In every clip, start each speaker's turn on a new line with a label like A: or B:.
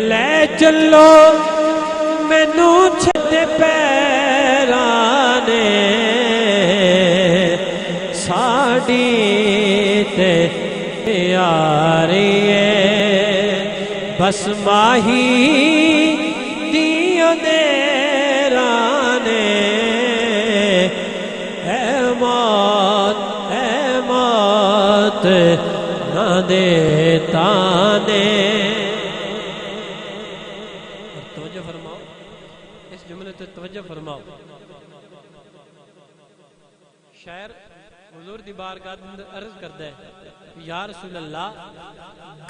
A: لے چلو مینوں چھڈے پیراں نے ساڈی تے یاری ہے بس ماہی دیاں دیراں نے اے موت نہ دے تانے۔ توجہ فرماؤ، اس جملے تو توجہ فرماؤ۔ شاعر حضور دی بارگاہ اندر عرض کردا ہے یا رسول اللہ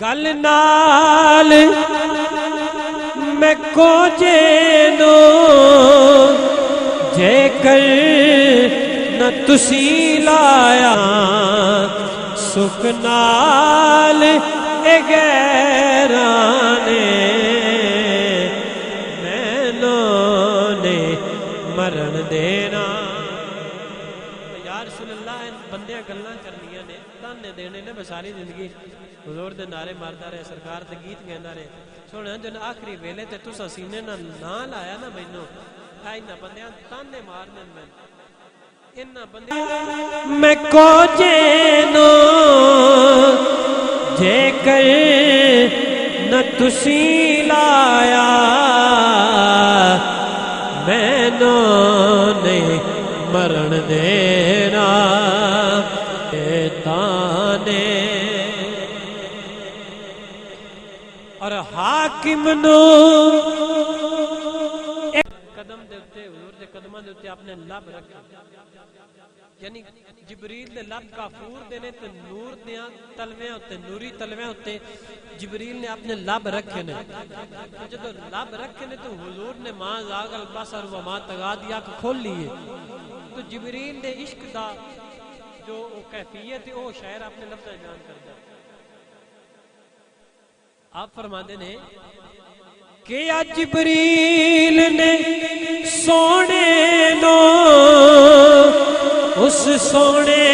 A: گل نال میں کو جینو جے کر نہ تسی لایا سکھ نال اے غیراں نے مینوں نے مرن دینا۔ یا رسول اللہ ان بندیاں گلاں کرنیاں نے تانے دینے نے ساری زندگی حضور دے نعرے ماردا رہے، سرکار دے گیت گیندا رہے۔ سونا جن آخری ویلے تے تساں سینے نہ لایا نا مینوں انہاں بندیاں تانے مارنے میں انہاں بندیاں میں کو جینو جے کر نہ تسی لایا مینوں نے مرن دینا تانے۔ اور حاکم نو ایک قدم دے اتے حضور دے قدماں دے اتے اپنے لب رکھے، یعنی جبریل دے لب کافور دینے تے نور دیاں تلویاں ہوتے نوری تلویاں ہوتے جبریل نے اپنے لب رکھے نے۔ جب لب رکھے نے تو حضور نے ماں زاغ البصر و ما طغیٰ دی آنکھ کھول لیے، تو جبریل دے عشق دا جو کیفیت ہے وہ شاعر اپنے لفظ بیان کرتا ہے۔ آپ فرماتے ہیں کہ یا جبریل نے سونے نو اس سونے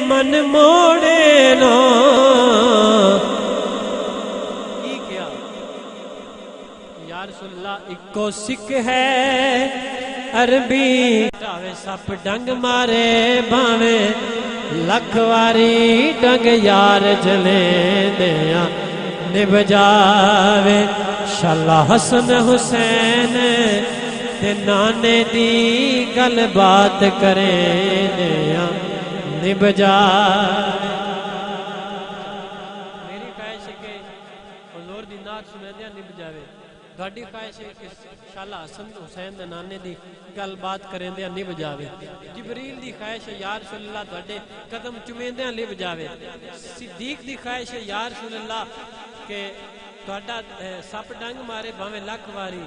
A: من موڑے نو کی کیا یا رسول اللہ ایک کو سکھ ہے عربی چاہے سپ ڈنگ مارے باوے لکھ واری ڈنگ یار جلے دیا نب جاوے شالا حسن حسین تے نانے دی گل بات کرے دیا نب جاوے۔ میری خواہش ہے کہ حضور دی نعت سنے دیا نب جاوے، گاڑی خواہش ہے کہ شالا حسن حسین دے نانے دی گل بات کریں دیا نب جاوے۔ جبریل دی خواہش ہے یا رسول اللہ تھوڑے قدم چومیں دیا نب جاوے۔ صدیق دی خواہش ہے یا رسول اللہ کہ تھوڑا سپ ڈنگ مارے بھاویں لکھ واری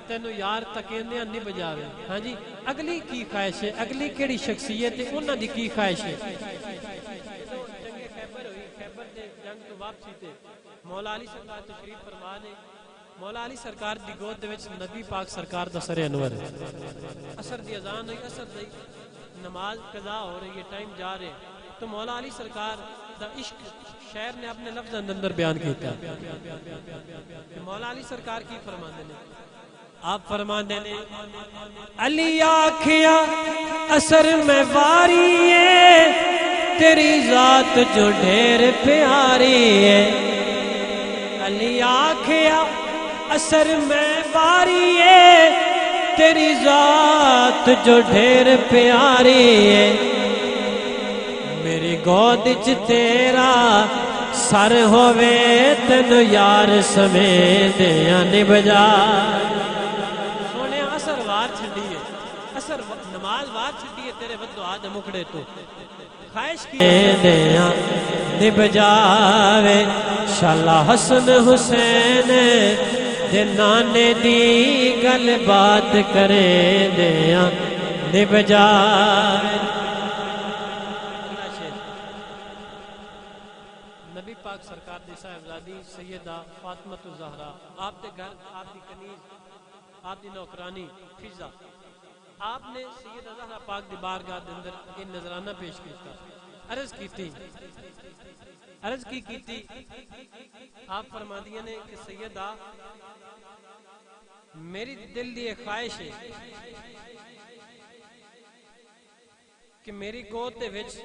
A: تینو یار تکیں دیا نب جاوے۔ ہاں جی اگلی کی خواہش ہے، اگلی کیڑی شخصیت ہے، انہاں دی کی خواہش ہے۔ جنگ خیبر ہوئی، خیبر دے جنگ تو واپسی تے مولا علی سرکار تشریف فرما نے، مولا علی سرکار دی گود دے وچ نبی پاک سرکار دا سر انور ہے۔ عصر دی اذان ہوئی، عصر دی نماز قضا ہو رہی ہے، ٹائم جا رہے تو مولا علی سرکار دا عشق شاعر نے اپنے لفظ اندر بیان کیتا ہے۔ مولا علی سرکار کی فرماندے نے، آپ فرماندے نے علی آکھیا اثر میں واری ہے تیری ذات جو ڈھیر پیاری ہے۔ علی آکھیا اثر میں واری ہے تیری ذات جو ڈھیر پیاری ہے۔ میری گود چ تیرا سر ہووے تینو یار سمیت دیا نب جا۔ سونے اثر وار چھڈیے، اثر نماز وار چھڈیے تیرے بددعا دے مکڑے تو خواہش کی دیا نب جاوے شالا حسن حسین دے نانے دی گل بات کرے دیا نب جاوے۔ نبی پاک سرکار دی صاحبزادی سیدہ فاطمہ الزہرا، آپ دے گھر آپ دی کنیز آپ دی نوکرانی فضا، آپ نے سیدہ زہرا پاک دی بارگاہ دے اندر یہ نظرانہ پیش کیتا، عرض کیتی عرض کی آپ فرما دیا نے کہ سیدہ میری دل دی ایک خواہش ہے کہ میری گود دے وچ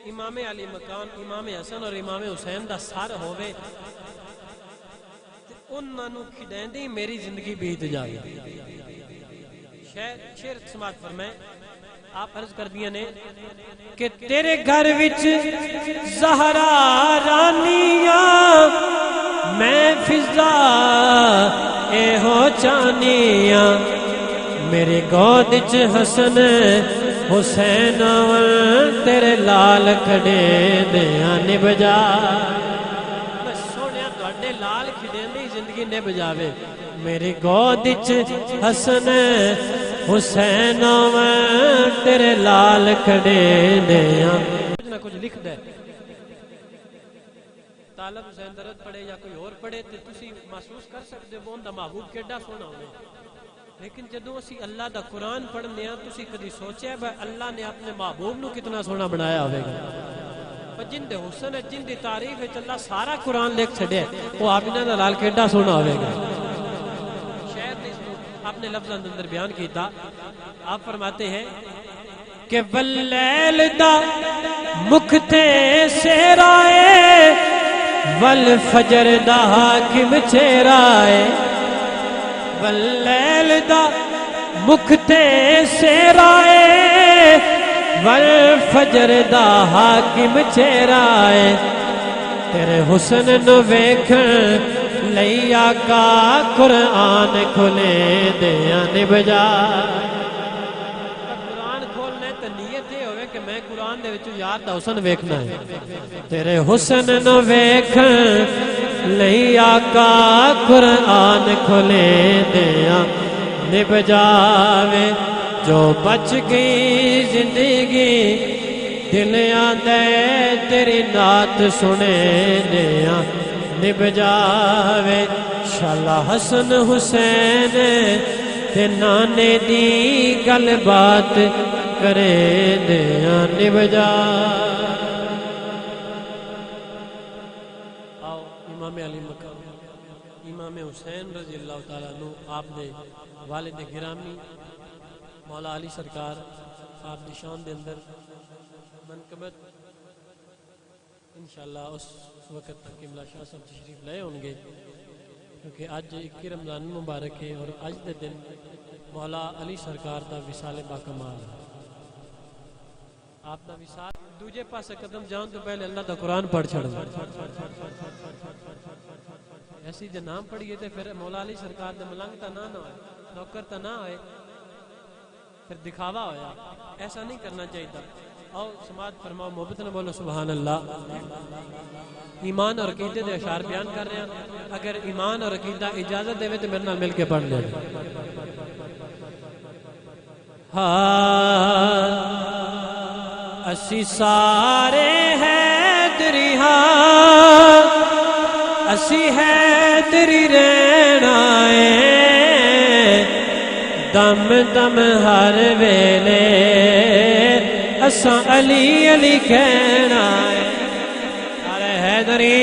A: امام علی مکان امام حسن اور امام حسین دا سر ہوئے انہاں نو کھڈیندی میری زندگی بیت جائے شعر سماعت فرمائے آپ عرض کر دیا نے کہ تیرے گھر وچ زہرا رانیاں میں فضا اے ہو چانیاں میرے گود وچ حسن حسین تیرے لال کھڑے دیاں نب جا سونیا تواڈے لال کھڑے دی زندگی نب جاوے میری گود وچ حسن حسین تیرے لال کھڑے دیاں کچھ نہ کچھ لکھ دے طالب حسین درد پڑھے یا کوئی اور پڑھے تے تسی محسوس کر سکتے ہو دا محبوب کیڈا سونا ہونے لیکن جدوں اسی اللہ دا قرآن پڑھنے ہیں تسی کدی سوچے ہے اللہ نے اپنے محبوب نو کتنا سونا بنایا ہوئے گا جن دے حسن ہے جن دی تعریف ہے اللہ سارا قرآن لکھ چھڑے وہ آمینہ دا لال کیڈا سونا ہوئے گا شاید نے اس کو اپنے لفظ اندر بیان کیتا آپ فرماتے ہیں کہ واللیل دا مکھتے سیرائے والفجر دا حاکم چہرائے واللیل دا مکھتے سیرائے والفجر دا حاکم چہرائے تیرے حسن نو ویکھن لئی آقا قرآن کھلے دیاں نبجا قرآن کھولنے تے نیت یہ ہوئے کہ میں قرآن دے وچوں یار دا حسن ویکھنا ہے تیرے حسن نو ویکھن لئی آقا قرآن کھلے دیاں نبجاوے جو بچ گئی زندگی دل آندے تیری نعت سنے دیاں نب جاوے شالا حسن حسین تے نانے دی گل بات کرے دیاں نب جا آؤ امام علی مقام امام حسین رضی اللہ تعالیٰ عنہ آپ نے والد گرامی مولا علی سرکار آپ دی شان دے اندر منقبت انشاءاللہ اس وقت تک قبلہ شاہ صاحب تشریف لائے ہوں گے کیونکہ آج 21 رمضان مبارک ہے اور آج دے دن مولا علی سرکار دا وصال باکمال ہے آپ دا وصال دوجے پاس قدم جان تو پہلے اللہ دا قرآن پڑھ چھڑ ایسی جو نام پڑھئے تھے پھر مولا علی سرکار دے ملنگ تا نہ ہوئے نوکر تا نہ ہوئے پھر دکھاوا ہویا ایسا نہیں کرنا چاہیے تھا آؤ سماعت فرماؤ محبت نہ بولو سبحان اللہ ایمان اور عقیدے دے اشعار بیان کر رہے ہیں اگر ایمان اور عقیدہ اجازت دے تو میرے نال مل کے پڑھ لیں اسی سارے حیدری اسی حیدری رہنا ہے دم دم ہر ویلے اساں علی علی کہنا ہے یار حیدری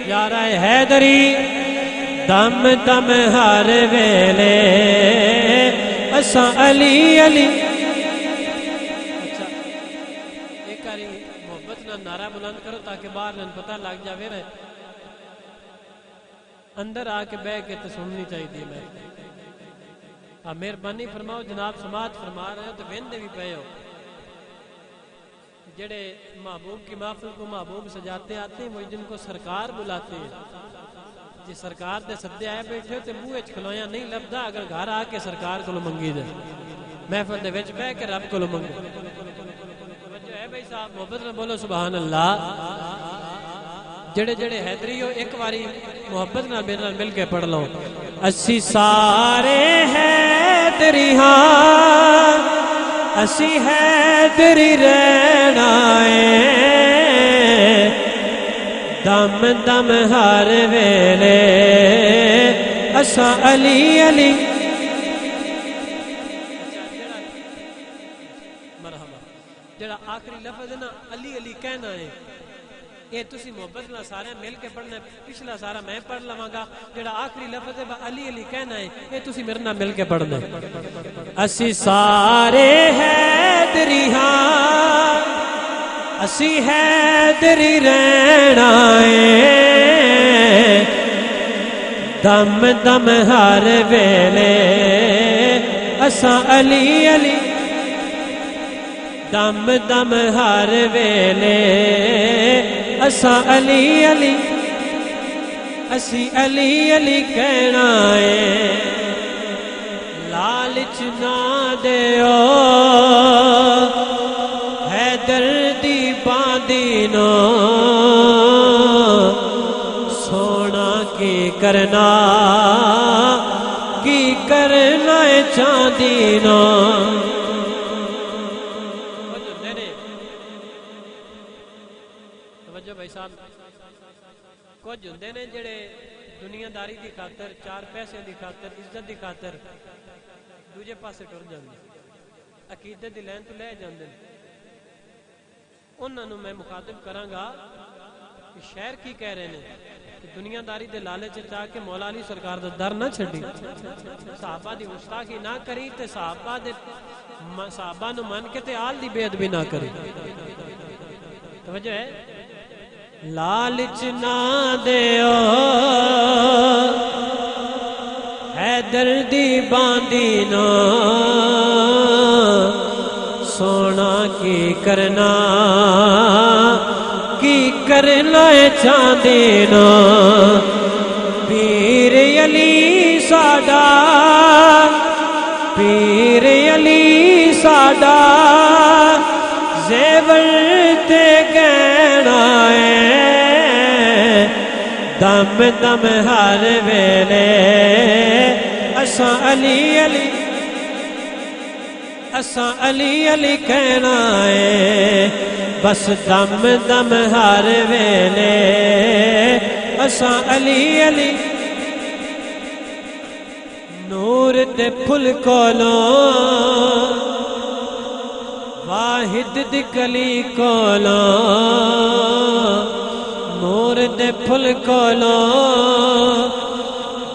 A: یار حیدری دم دم ہر ویلے اساں علی علی اچھا ایک کاری محبت نہ نعرہ بلند کرو تاکہ باہر نہ پتہ لگ جاوے رہے اندر آ کے بہ کے تو سننی چاہیے میں مہربانی فرماؤ جناب سماعت فرما رہے ہو تو ویندے بھی پئے ہو جڑے محبوب کی محفل کو محبوب سجاتے آتے ہیں وہ جن کو سرکار بلاتے ہیں جی سرکار دے صدے آئے بیٹھے تے منہ وچ کھلویاں نہیں لبدا اگر گھر آ کے سرکار کو منگی دے محفل دے وچ بیٹھ کے رب کو منگے توجہ ہے بھائی صاحب محبت نہ بولو سبحان اللہ جڑے جڑے حیدری ہو ایک باری محبت نہ میرے نال مل کے پڑھ لو اسی سارے حیدری اسی حیدری رہنا ہے دم دم ہر ویلے اساں علی علی مرحبا جڑا آخری لفظ ہے نا علی علی کہنا ہے یہ تسی محبت نہ سارے مل کے پڑھنا ہے، پچھلا سارا میں پڑھ لواں گا، جڑا آخری لفظ ہے علی علی کہنا ہے، یہ تسی میرے نہ مل کے پڑھنا ہے۔ اسی سارے حیدری ہاں، اسی حیدری رہنا ہے، دم دم ہر ویلے اساں علی علی، دم دم ہر ویلے اساں علی علی، اسی علی علی کہنا ہے، لالچ نہ دیو حیدر دی باندینو، سونا کی کرنا ہے چاندینو۔ توجہ بھائی صاحب، کچھ ہوندے نے جڑے دنیا داری دی خاطر، چار پیسے دی خاطر، عزت دی خاطر دوجے پاسے ٹر جاندے، عقیدت دی لین تو لے جاندے، انہاں نوں میں مخاطب کراں گا کہ شعر کی کہہ رہے ہیں کہ دنیا داری دے لالچ چاہ کے مولا علی سرکار دا در نہ چھڑی، صحابہ دی گستاخی نہ کری تے صحابہ نو من کے تے آل دی بے ادبی نہ کری۔ توجہ ہے، لالچ نہ دیو حیدر دی باندینو، سونا کی کرنا ہے چاندینو، پیر علی ساڈا، پیر علی ساڈا زیور تے گہنا ہے، دم دم ہر ویلے اساں علی علی، اساں علی علی کہنا ہے، بس دم دم ہر ویلے اساں علی علی، نور دے پھل کولوں واحد دی کلی کولوں، نور دے پھل کولوں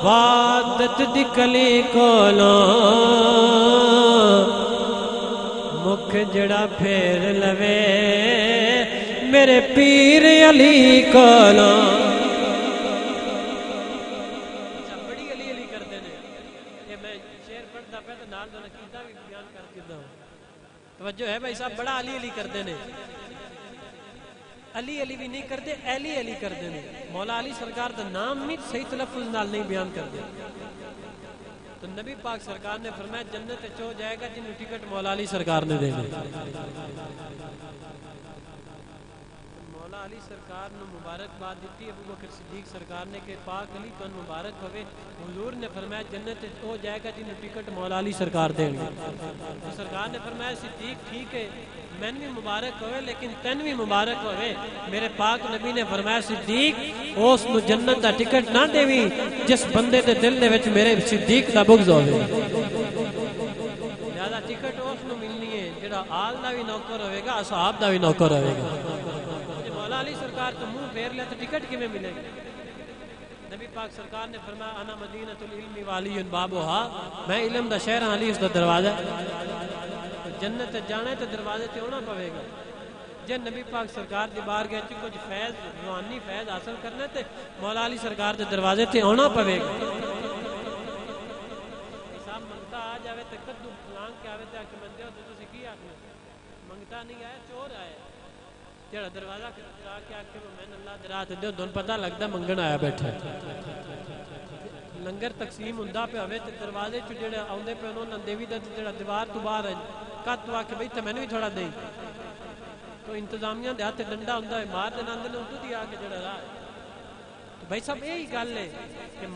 A: وحدت دی کلی کولوں، مکھ جڑا پھیر لوے میرے پیر علی کولوں۔ بڑی علی علی کرتے ہیں کہ میں شعر پڑھتا پہ تو نال دونوں کیتا بھی بیان کر کے دوں۔ توجہ ہے بھائی صاحب، بڑا علی علی کرتے ہیں، علی علی بھی نہیں کرتے، علی علی کرتے ہیں، مولا علی سرکار دا نام بھی صحیح تلفظ نال نہیں بیان کرتے۔ تو نبی پاک سرکار نے فرمایا جنت چو جائے گا جنہوں ٹکٹ مولا علی سرکار نے دے دی۔ مولا علی سرکار نے مبارک بات دیتی ابو بکر صدیق سرکار نے کہ پاک علی تو مبارک ہوئے، حضور نے فرمایا جنت چو جائے گا جنہوں ٹکٹ مولا علی سرکار دیں گے۔ تو سرکار نے فرمایا صدیق ٹھیک ہے میں بھی مبارک ہوئے لیکن تین بھی مبارک ہوئے۔ میرے پاک نبی نے فرمایا صدیق اس نو جنت دا ٹکٹ نہ دیوی جس بندے دے دل دے وچ میرے صدیق دا بغض ہوئے۔ لہذا ٹکٹ اس نو ملنی ہے جڑا آل دا بھی نوکر ہوئے گا، اصحاب دا بھی نوکر ہوئے گا۔ مولا علی سرکار تو منہ پھیر لے تو ٹکٹ کیویں ملے گا؟ نبی پاک سرکار نے فرمایا انا مدینۃ العلم والی بابها، میں علم دا شہر ہاں، علی اس دا دروازہ۔ جنت جانا ہے تو دروازے تے ہونا پوے گا۔ جے نبی پاک سرکار دی بارگاہ وچ کچھ فیض روحانی فیض حاصل کرنا تے مولا علی سرکار دے دروازے تے ہونا پوے گا۔ صاحب منگتا آ جاوے تے کدو پلان کے آوے تے آ کے بندے ہو تو تسی کی آکھنا؟ منگتا نہیں آیا چور آیا، جڑا دروازہ کھٹا کے آ کے میں اللہ دی راہ تے دیو دون پتہ لگدا منگن آیا بیٹھا۔ لنگر تقسیم ہوندا پہ ہوے تے دروازے چ جڑے آوندے پے انہاں دیوی دا جڑا دیوار تو باہر ہے کت وا کے بھئی تے مینوں بھی تھوڑا دے، تو انتظامیہ دے ہاتھ ڈنڈا ہوندا ہے مار دے ناندے نے اردو دی آ کے جڑا راہ ہے۔ تو بھائی صاحب یہی گل ہے کہ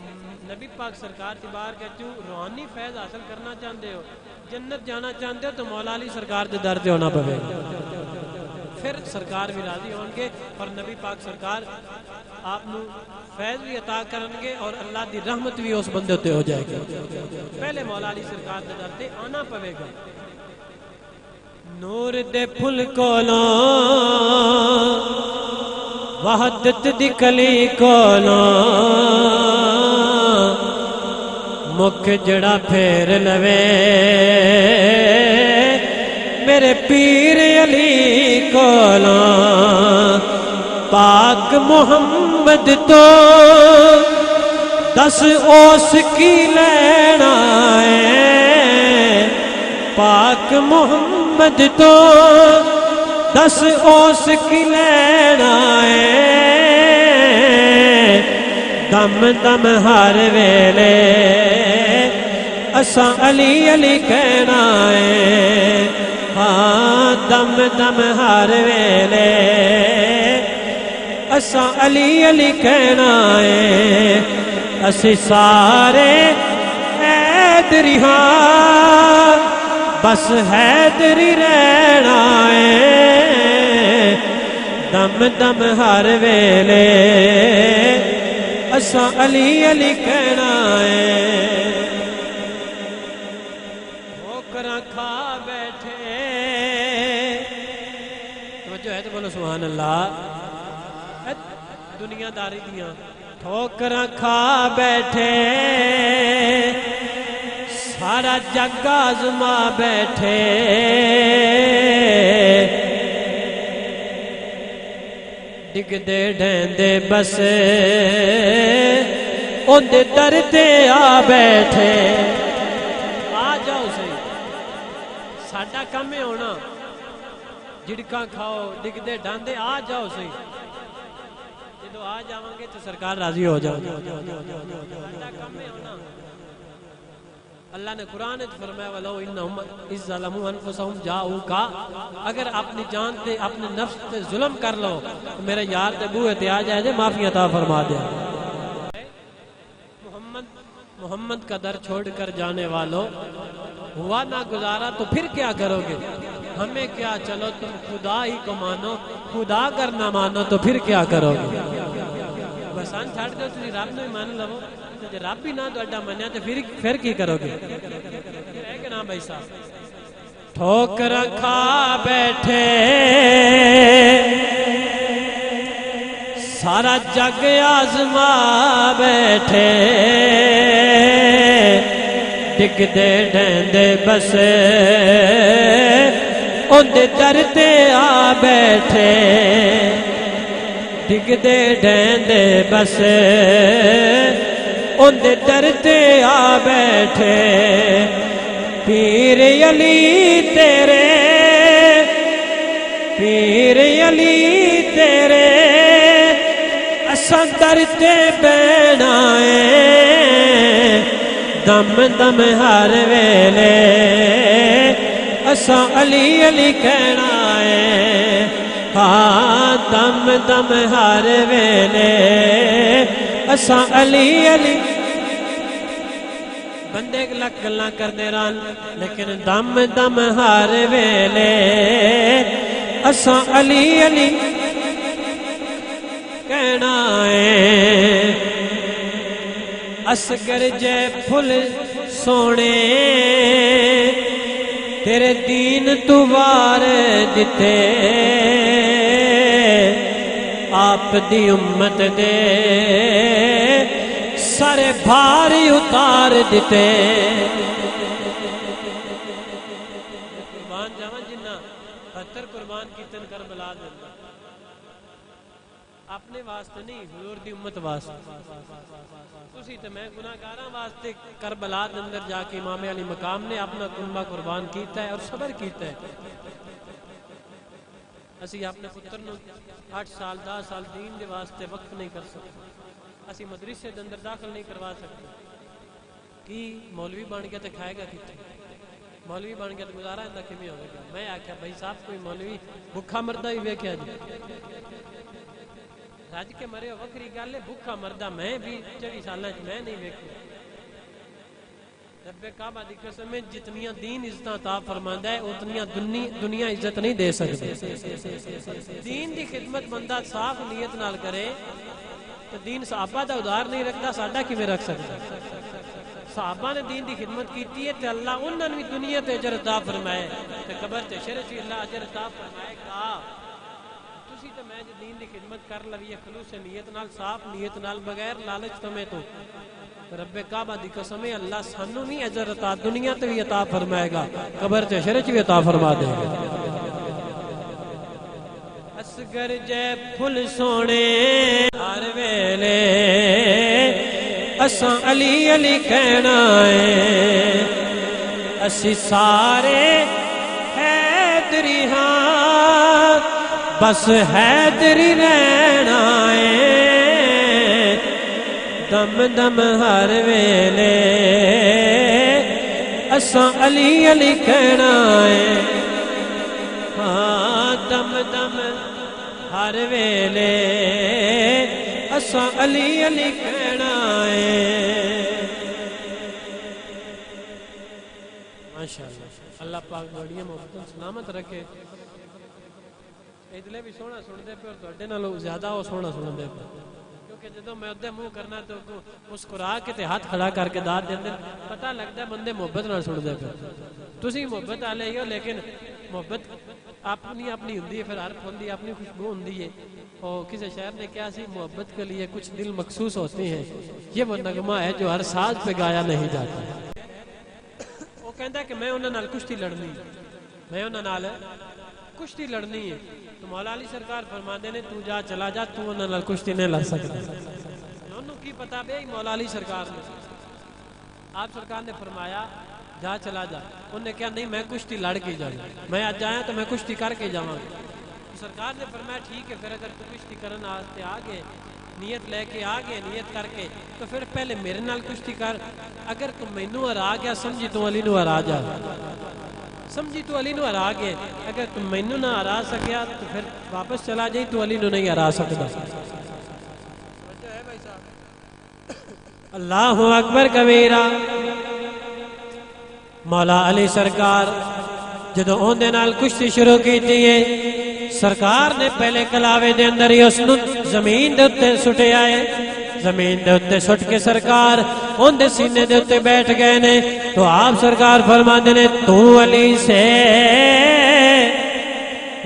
A: نبی پاک سرکار دی بارگاہ چ روحانی فیض حاصل کرنا چاہندے ہو، جنت جانا چاہندے ہو تو مولا علی سرکار دے در تے ہونا پوے گا، پھر سرکار بھی راضی ہون گے اور نبی پاک سرکار آپ نو فیض بھی عطا کرن گے اور اللہ دی رحمت بھی اس بندے تے ہو جائے گی۔ پہلے مولا علی سرکار دے در تے آنا پوے گا۔ نور دے پھل کولوں وحدت دی کلی کولوں مکھ جڑا پھیر لوے میرے پیر علی کولوں پاک محمد تو دس اوس کی لینا ہے پاک محمد تو دس اوس کی لینا ہے دم دم ہر ویلے اساں علی علی کہنا ہے ہاں دم دم ہر ویلے اساں علی علی کہنا ہے اسی سارے حیدری ہاں بس حیدری رہنا ہے دم دم ہر ویلے اساں علی علی کہنا ہے ٹھوکراں کھا بیٹھے توجہ ہے تو بولو سبحان اللہ دنیا داری دیاں ٹھوکراں کھا بیٹھے سارا جگ آزما بیٹھے ڈگ دے ڈھیندے بس اندے در تے آ بیٹھے آ جاؤ سی ساڈا کم ہے ہونا جھڑکاں کھاؤ ڈگ دے ڈھاندے آ جاؤ سی جدو آ جاؤں گے تو سرکار راضی ہو جاؤ ساڈا کم ہے ہونا اللہ نے قرآن فرمایا وَلَوْ إِنَّهُمْ إِذْ ظَلَمُوا أَنفُسَهُمْ جَاءُوكَ اگر اپنی جان تے اپنے نفس تے ظلم کر لو تو میرے یار تے بوئے تے آ جائے جے معافی عطا فرما دے محمد کا در چھوڑ کر جانے والوں ہوا نہ گزارا تو پھر کیا کرو گے ہمیں کیا چلو تم خدا ہی کو مانو خدا کر نہ مانو تو پھر کیا کرو گے بسان چھاڑ دو تجھے رب نے مان لو جے رب بھی نہ تو اڈا منیا تو پھر کی کرو گے ہے کہ نا بھائی صاحب ٹھوکر کھا بیٹھے سارا جگ آزما بیٹھے ڈگ دے ڈھیندے بس اندے در تے آ بیٹھے ڈگ دے ڈھیندے بس اندے در تے آ بیٹھے پیر علی تیرے پیر علی تیرے اساں در تے بینا ہے دم دم ہر ویلے اساں علی علی کہنا ہے ہاں دم دم ہر ویلے اساں علی علی بندے لکھ گلاں کرنے ران لیکن دم دم ہر ویلے اساں علی علی کہنا ہے اسگر جے پھل سونے تیرے دین تو وار دتے آپ دی امت دے سارے بھاری اتار دیتے قربان جاواں جنہ 70 قربان کیتن کربلا دے اپنے واسطے نہیں حضور دی امت واسطے تسی تے میں گناہگاراں واسطے کربلا دے اندر جا کے امام علی مقام نے اپنا قربہ قربان کیتا ہے اور صبر کیتا ہے اسی اپنے پتر نو 8 سال 10 سال دین دے واسطے وقف نہیں کر سکتے اسی مدرسے دے اندر داخل نہیں کروا سکتے کی مولوی بن گیا تے کھائے گا کتے مولوی بن گیا تے گزارا اندا کیویں ہوے گا میں آکھیا بھائی صاحب کوئی مولوی بھوکا مردا ہی ویکھیا جی رج کے مرے وکری گل ہے بھوکا مردا میں بھی 40 سالاں وچ میں نہیں ویکھیا رب کعبہ دی قسم ہے جتنیاں دین عزت عطا فرماندا ہے اتنیاں دنیا عزت نہیں دے سکتی دین دی خدمت بندہ صاف نیت نال کرے تو دین صحابہ دا ادھار نہیں رکھتا ساڈا کیویں رکھ سکتا صحابہ نے دین دی خدمت کیتی ہے تے اللہ انہاں بھی دنیا تے اجر عطا فرمائے تے قبر تے شرف اللہ اجر عطا فرمائے گا تسی اسی تے میں دین دی خدمت کر لوی خلوص نیت نال صاف نیت نال بغیر لالچ تمہیں تو رب کعبہ دی قسم ہے اللہ سانو نہیں اجر عطا دنیا تے بھی عطا فرمائے گا قبر تے شرچ بھی عطا فرما دے گا اصغر جے پھل سونے ہر ویلے اساں علی علی کہنا ہے اسی سارے حیدری ہاں بس حیدری رہنا ہے دم دم ہر ویلے اساں علی علی کہنا ہے ہاں دم دم ہر ویلے اساں علی علی کہنا ہے ماشاءاللہ اللہ پاک بڑی محبت سلامت رکھے ادلے بھی سونا سن دے پہ اور توڑے نالوں زیادہ ہو سونا سن دے پہ کیونکہ جدو میں ادھے منہ کرنا تو مسکرا کے تے ہاتھ کھڑا کر کے داد دیں دے پتہ لگتا ہے بندے محبت نہ سن دے پہ تسی محبت آ لے ہو لیکن محبت اپنی اپنی ہوندی ہے پھر ہر پھوندی اپنی خوشبو ہوندی ہے اور کسی شاعر نے کیا سی محبت کے لیے کچھ دل مخصوص ہوتے ہیں یہ وہ نغمہ ہے جو ہر ساز پہ گایا نہیں جاتا وہ کہتا ہے کہ میں انہوں نال کشتی لڑنی میں انہوں نال کشتی لڑنی ہے تو مولا علی سرکار فرماندے نے تو جا چلا جا تو انہوں نال کشتی نہیں لڑ سکتا انہوں کی پتا بے مولا علی سرکار نے آپ سرکار نے فرمایا جا چلا جا انہوں نے کہا نہیں میں کشتی لڑ کے جاؤں میں آج آیا تو میں کشتی کر کے جاؤں سرکار نے فرمایا ٹھیک ہے پھر اگر تو کشتی کرن آتے آگے نیت لے کے آگے نیت کر کے تو پھر پہلے میرے نال کشتی کر اگر تم مینوں ہرا گیا سمجھی تو علی نو ہرا جا سمجھی تو علی نو ہرا گئے اگر تم مینوں نہ ہرا سکیا تو پھر واپس چلا جائی تو علی نو نہیں ہرا سکتا اللہ اکبر کبیرہ مولا علی سرکار جدو اون دے نال کشتی شروع کی ہے سرکار نے پہلے کلاوے دے اندر ہی اس نو زمین دے اتے سٹے آئے زمین دے اتے سٹ کے سرکار اون دے سینے دے اتے بیٹھ گئے نے تو آپ سرکار فرما دینے تو علی سے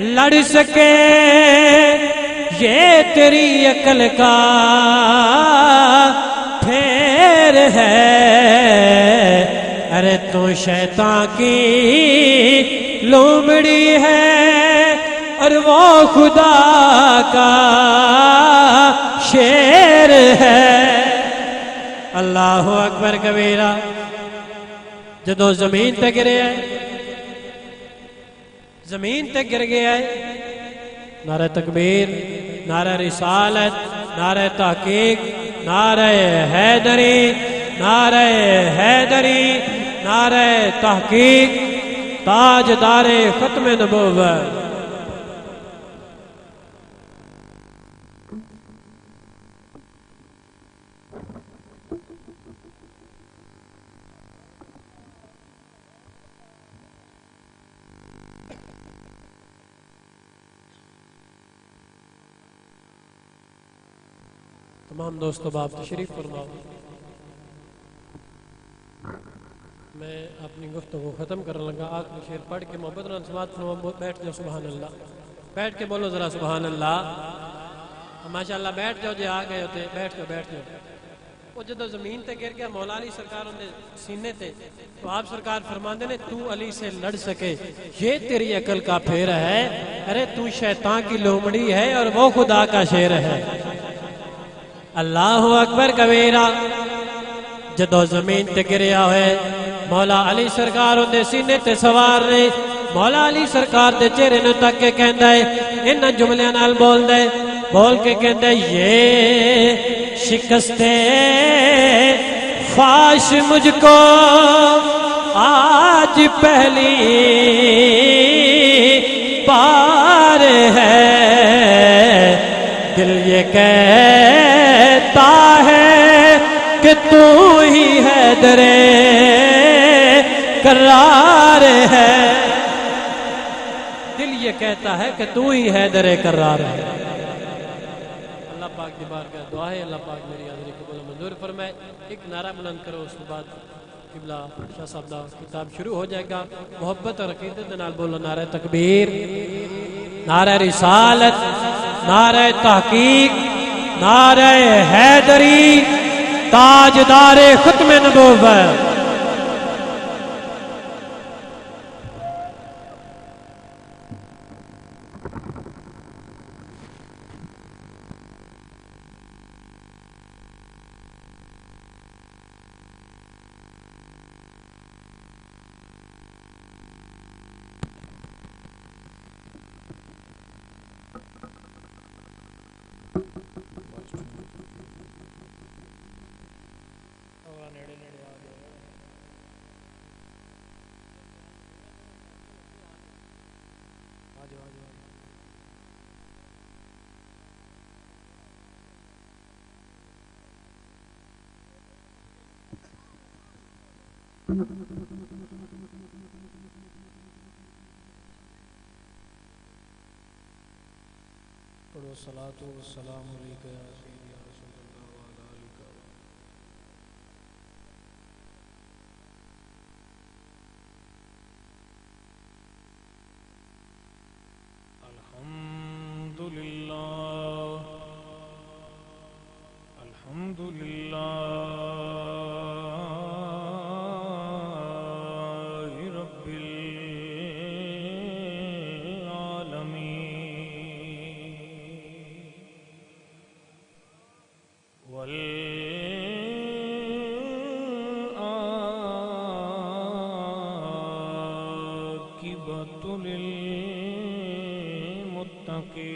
A: لڑ سکے یہ تیری عقل کا پھیر ہے ارے تو شیطان کی لومڑی ہے اور وہ خدا کا شیر ہے اللہ اکبر کبیرہ جدو زمین تے گرے آئے زمین تے گر گیا ہے نعرہ تکبیر نعرہ رسالت نعرہ تحقیق نعرہ حیدری نعرہ حیدری نعرہ تحقیق تاجدار ختم نبوت تمام دوستو باپ تشریف فرماؤ میں اپنی گفتگو ختم کرنے لگا آخری شعر پڑھ کے محبت ران سماعت فرماؤ بیٹھ جاؤ سبحان اللہ بیٹھ کے بولو ذرا سبحان اللہ ماشاءاللہ بیٹھ جاؤ جے آ گئے ہوتے بیٹھ جاؤ وہ جدو زمین تے گر گیا مولا علی سرکار نے سینے تے تو آپ سرکار فرماندے نے تو علی سے لڑ سکے یہ تیری عقل کا پھیر ہے ارے تو شیطان کی لومڑی ہے اور وہ خدا کا شیر ہے اللہ اکبر کبیرہ جدو زمین تے گریا ہوئے مولا علی سرکار اندے سینے تے سوار نے مولا علی سرکار دے چہرے نو تک کے کہندا ہے انہاں جملیاں نال بول دے بول کے کہندا ہے یہ شکست فاش مجھ کو آج پہلی بار ہے دل یہ کہتا ہے کہ تو ہی حیدر کرار ہے دل یہ کہتا ہے کہ تو ہی حیدر کرار ہے اللہ پاک کی بارگاہ دعا ہے اللہ پاک میری حاضری قبول و منظور فرمائے ایک نعرہ بلند کرو اس کے بعد قبلہ شاہ صاحب دا کتاب شروع ہو جائے گا محبت اور عقیدت نال بولو نعرہ تکبیر نعرہ رسالت نعرہ تحقیق، نعرہ حیدری، تاجدار ختم نبوت۔
B: پڑھو صلاۃ و سلام علیکہ یا سیدی یا رسول اللہ وعلی آلک۔ الحمدللہ رب العالمین والعاقبۃ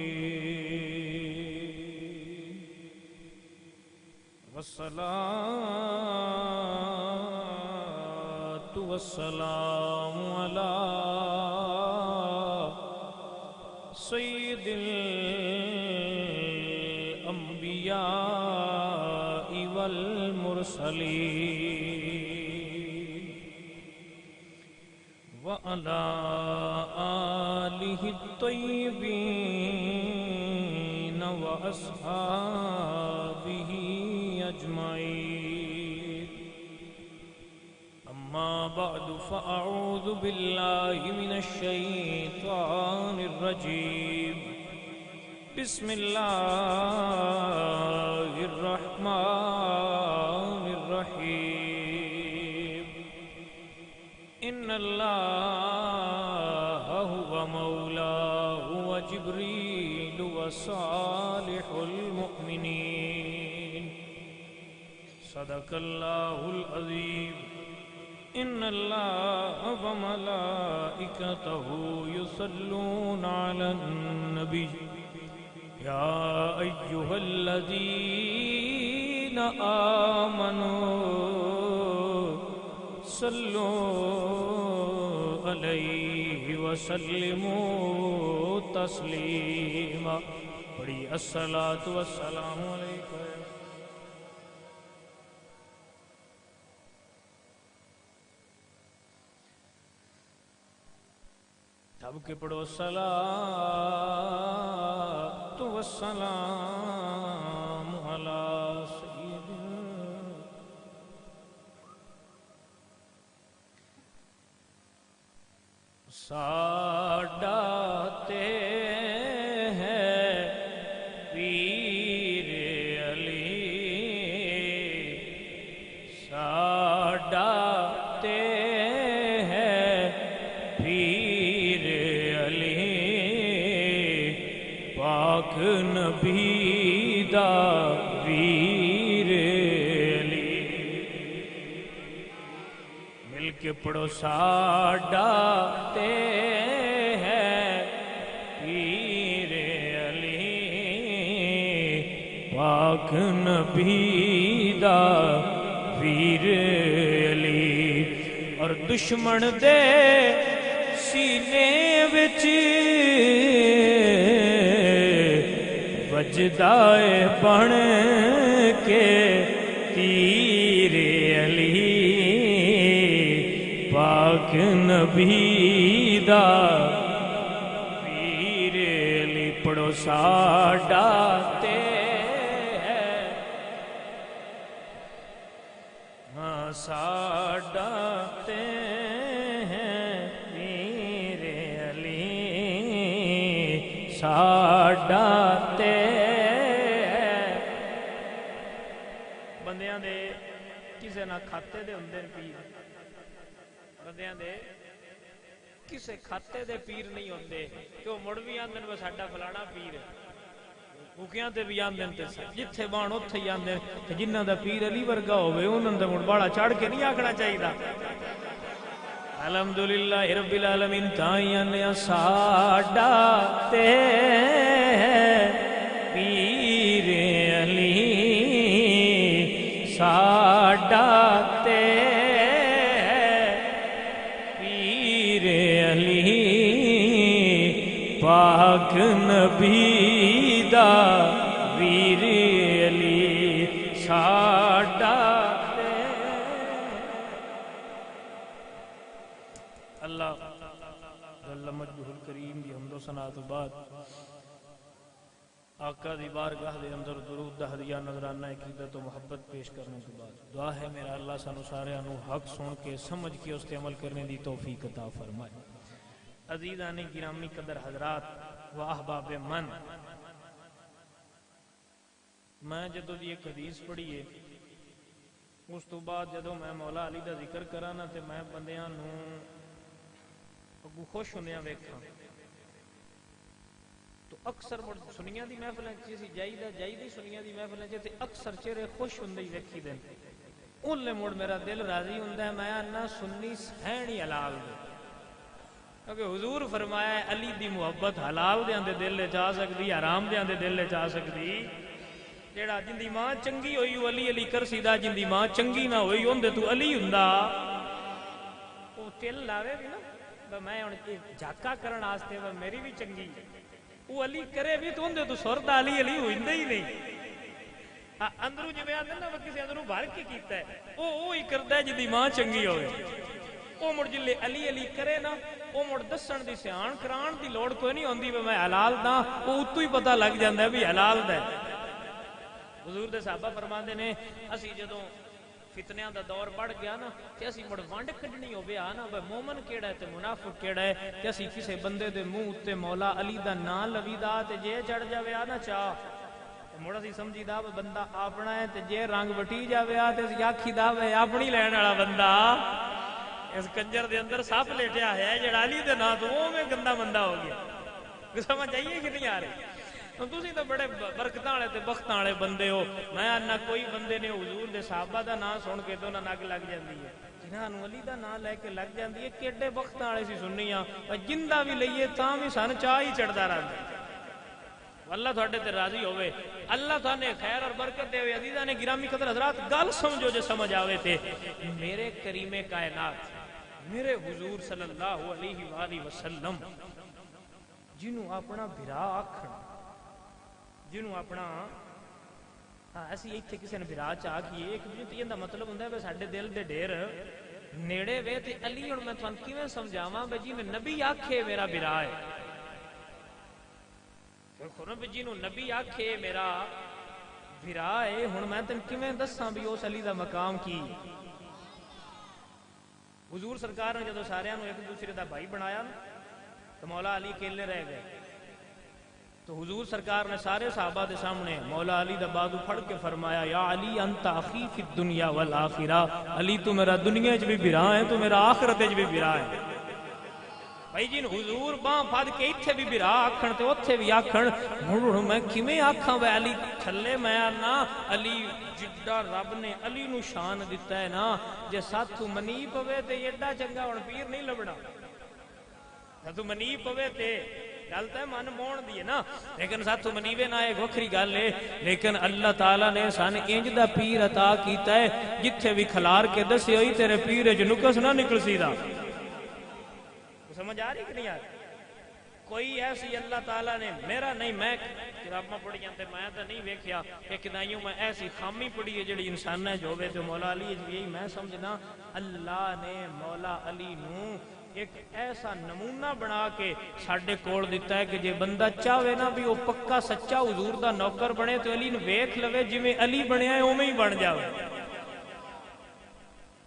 B: للمتقین والصلاة والسلام علی سید الانبیاء والمرسلین وعلی آلہ الطیبین واصحابہ اجمعین۔ اما بعد فاعوذ باللہ من الشیطان الرجیم۔ بسم اللہ الرحمن الرحیم۔ ان اللہ هو مولاه وجبریل وصالح المؤمنین۔ صدق اللہ العظیم۔ ان اللہ وملائکتہ یصلون علی النبی یا ایہا الذین آمنوا صلوا علیہ وسلموا تسلیما۔ بڑی الصلاۃ والسلام علیکہ۔ سب کے پڑھو صلاۃ والسلام علی سیدنا۔ ساڈا تے ہے پیر علی، ساڈا تے ہے پیر علی، پاک نبی دا ویر علی۔ مل کے پڑھو ساڈا تے ہے پیر علی، پاک نبی دا ویر علی۔ اور دشمن دے سینے وچ وجدائے بن کے تیر علی، پاک نبی دا ویر علی۔ پڑھو ساڈا تے ہے، ہاں ساڈا تے ہے پیر علی، ساڈا تے
C: کسے نہ کھاتے دے ہوندے نے پیر، بندیاں دے کسے کھاتے دے پیر نہیں ہوندے کہ وہ مڑ بھی آندے نے ساڈا فلانا پیر ہے، بھوکیاں تے بھی آندے تے جتھے بان اوتھے ہی آندے تے جنہاں دا پیر علی ورگا ہوے انہاں دا مڑ باڑا چڑھ کے نہیں آکھنا چاہیدا۔ الحمدللہ رب العالمین تائیاں نے ساڈا تے پیر علی، ساڈا تے پیر علی، پاک نبی دا ویر علی، ساڈا اللہ جل مجدہ الکریم دی حمد و ثنا تو بعد آقا دی بارگاہ دے اندر درود دا ہدیہ نظرانہ عقیدت و محبت پیش کرنے کے بعد دعا ہے میرا اللہ سانو سارے انو حق سن کے سمجھ کے اس تے عمل کرنے دی توفیق عطا فرمائے۔ عزیزان گرامی قدر حضرات و احباب من، میں جدو دی ایک حدیث پڑھی ہے اس تو بعد جدو میں مولا علی دا ذکر کرانا تے میں بندیاں نو اگو خوش ہونے ویکھاں تو اکثر سنیاں دی محفلیں چیزی جائیدہ سنیاں دی محفلیں چیزی اکثر چہرے خوش ہوندے ہی ویکھی دیں انلے موڑ میرا دل راضی ہوندہ ہے میں آنا سنی سہنی حلال دے، کیونکہ حضور فرمایا ہے علی دی محبت حلال دیاں دے دل لے جا سکتی، حرام دیاں دے دل لے جا سکتی۔ جیڑا جن دی ماں چنگی ہوئی وہ علی علی کر سیدھا، جن دی ماں چنگی نہ ہوئی ہوندے تو علی ہوندہ وہ تل لاوے بھی نا میں جھاکا کرن آستے میری بھی چنگی، وہ علی کرے بھی تو ہوندے تو سردہ علی علی ہوندے ہی نہیں، اندروں جو بیان دینا وہ کسی اندروں بھر کے کیتا ہے وہ ہی کردہ ہے جن دی ماں چنگی ہوئے، وہ مڑ جلے علی علی کرے نا وہ مڑ دسن دی سیان کران دی لوڑ کوئی نہیں ہوندی میں حلال دا، وہ اتو ہی پتہ لگ جاندہ ہے بھی حلال دا ہے۔ حضور دے صحابہ فرماندے نے اسی جدوں فتنیاں دا دور بڑھ گیا نا کہ اسی مڑ وانڈ کھڑنی ہو بیا نا بھئی مومن کیڑا ہے تے منافق کیڑا ہے کہ اسی کسے بندے دے منہ تے مولا علی دا نام لوی دا تے جے چڑھ جاوے نا چاہ مڑ اسی سمجھی دا بندہ اپنا ہے تے جے رنگ وٹی جاوے تے اسی آکھی دا وے اپنی لین والا بندہ اس کنجر دے اندر سپ لیٹیا ہے جڑا علی دے نام تو وہ میں گندا بندہ ہو گیا، سمجھ آئیے کہ نہیں آ رہی؟ تسی تو بڑے برکتاں والے تے بختاں والے بندے ہو، میں نہ کوئی بندے نے حضور دے صحابہ دا نام سن کے تو نہ نگ لگ جاندی ہے، جنہاں نو علی دا نام لے کے لگ جاندی ہے کیڈے بختاں والے سی سننیاں جندا بھی لئیے تاں بھی سن چاہ ہی چڑھدا رہندا۔ اللہ تھوڑے تے راضی ہوئے، اللہ تھانے خیر اور برکت دے ہوئے۔ عزیزاں نے گرامی قدر حضرات گل سمجھو جو سمجھ آوے تے میرے کریم کائنات میرے حضور صلی اللہ علیہ وآلہ وسلم جنہوں اپنا بھرا آکھن، جنہوں اپنا ایسی ایتھے کسی نے بھرا چاہ کیے ایک دوسرے تے یہ مطلب ہوندہ ہے کہ ساڈے دل دے ڈیر نیڑے وے تے علی اور میں تھان کیویں سمجھاواں بے جی میں نبی آکھے میرا بھرا ہے، خورن بے جی نو نبی آکھے میرا بھرا ہے، ہن میں تن کیویں دساں بھی اس علی دا مقام کی۔ حضور سرکار نے جدو سارے انہوں ایک دوسرے دا بھائی بنایا تو مولا علی اکیلے رہ گئے، تو حضور سرکار نے سارے صحابہ دے سامنے مولا علی دا بازو پھڑ کے فرمایا یا علی انت اخی فی الدنیا والآخرہ، علی تو میرا دنیا وچ بھی بھرا ہے تو میرا آخرت وچ بھی بھرا ہے۔ بھائی جن حضور باں پھڑ کے ایتھے بھی بھرا آکھن تے اوتھے بھی آکھن، مڑ میں کیویں آکھاں وے علی تھلے میں نا علی جڈا رب نے علی نو شان دتا ہے نا جے ساتھو منی پوے تے ایڈا چنگا ہن پیر نہیں لبنا، ساتھو منی پوے تے گل تے من مون دی ہے نا، لیکن ساتھو منیوے نہ ایک وکھری گل ہے، لیکن اللہ تعالیٰ نے سان انج دا پیر عطا کیتا ہے جتھے بھی کھلار کے دسے ہوئی تیرے پیر وچ نقص نہ نکل سیدھا۔ سمجھ آ رہی کہ نہیں آ رہی؟ کوئی ایسی اللہ تعالیٰ نے میرا نہیں، میں کتاباں پڑھی جانتے میں تو نہیں ویکھیا کہ کدائیوں میں ایسی خامی پڑھی ہے جڑی انسان ہے جو ہوئے تو مولا علی یہی میں سمجھنا اللہ نے مولا علی نو ایک ایسا نمونہ بنا کے ساڈے کول دیتا ہے کہ جے بندہ چاہے نا بھی وہ پکا سچا حضور دا نوکر بنے تو علی نو ویکھ لوے جویں علی بنیا ہے اوویں ہی بن جاوے۔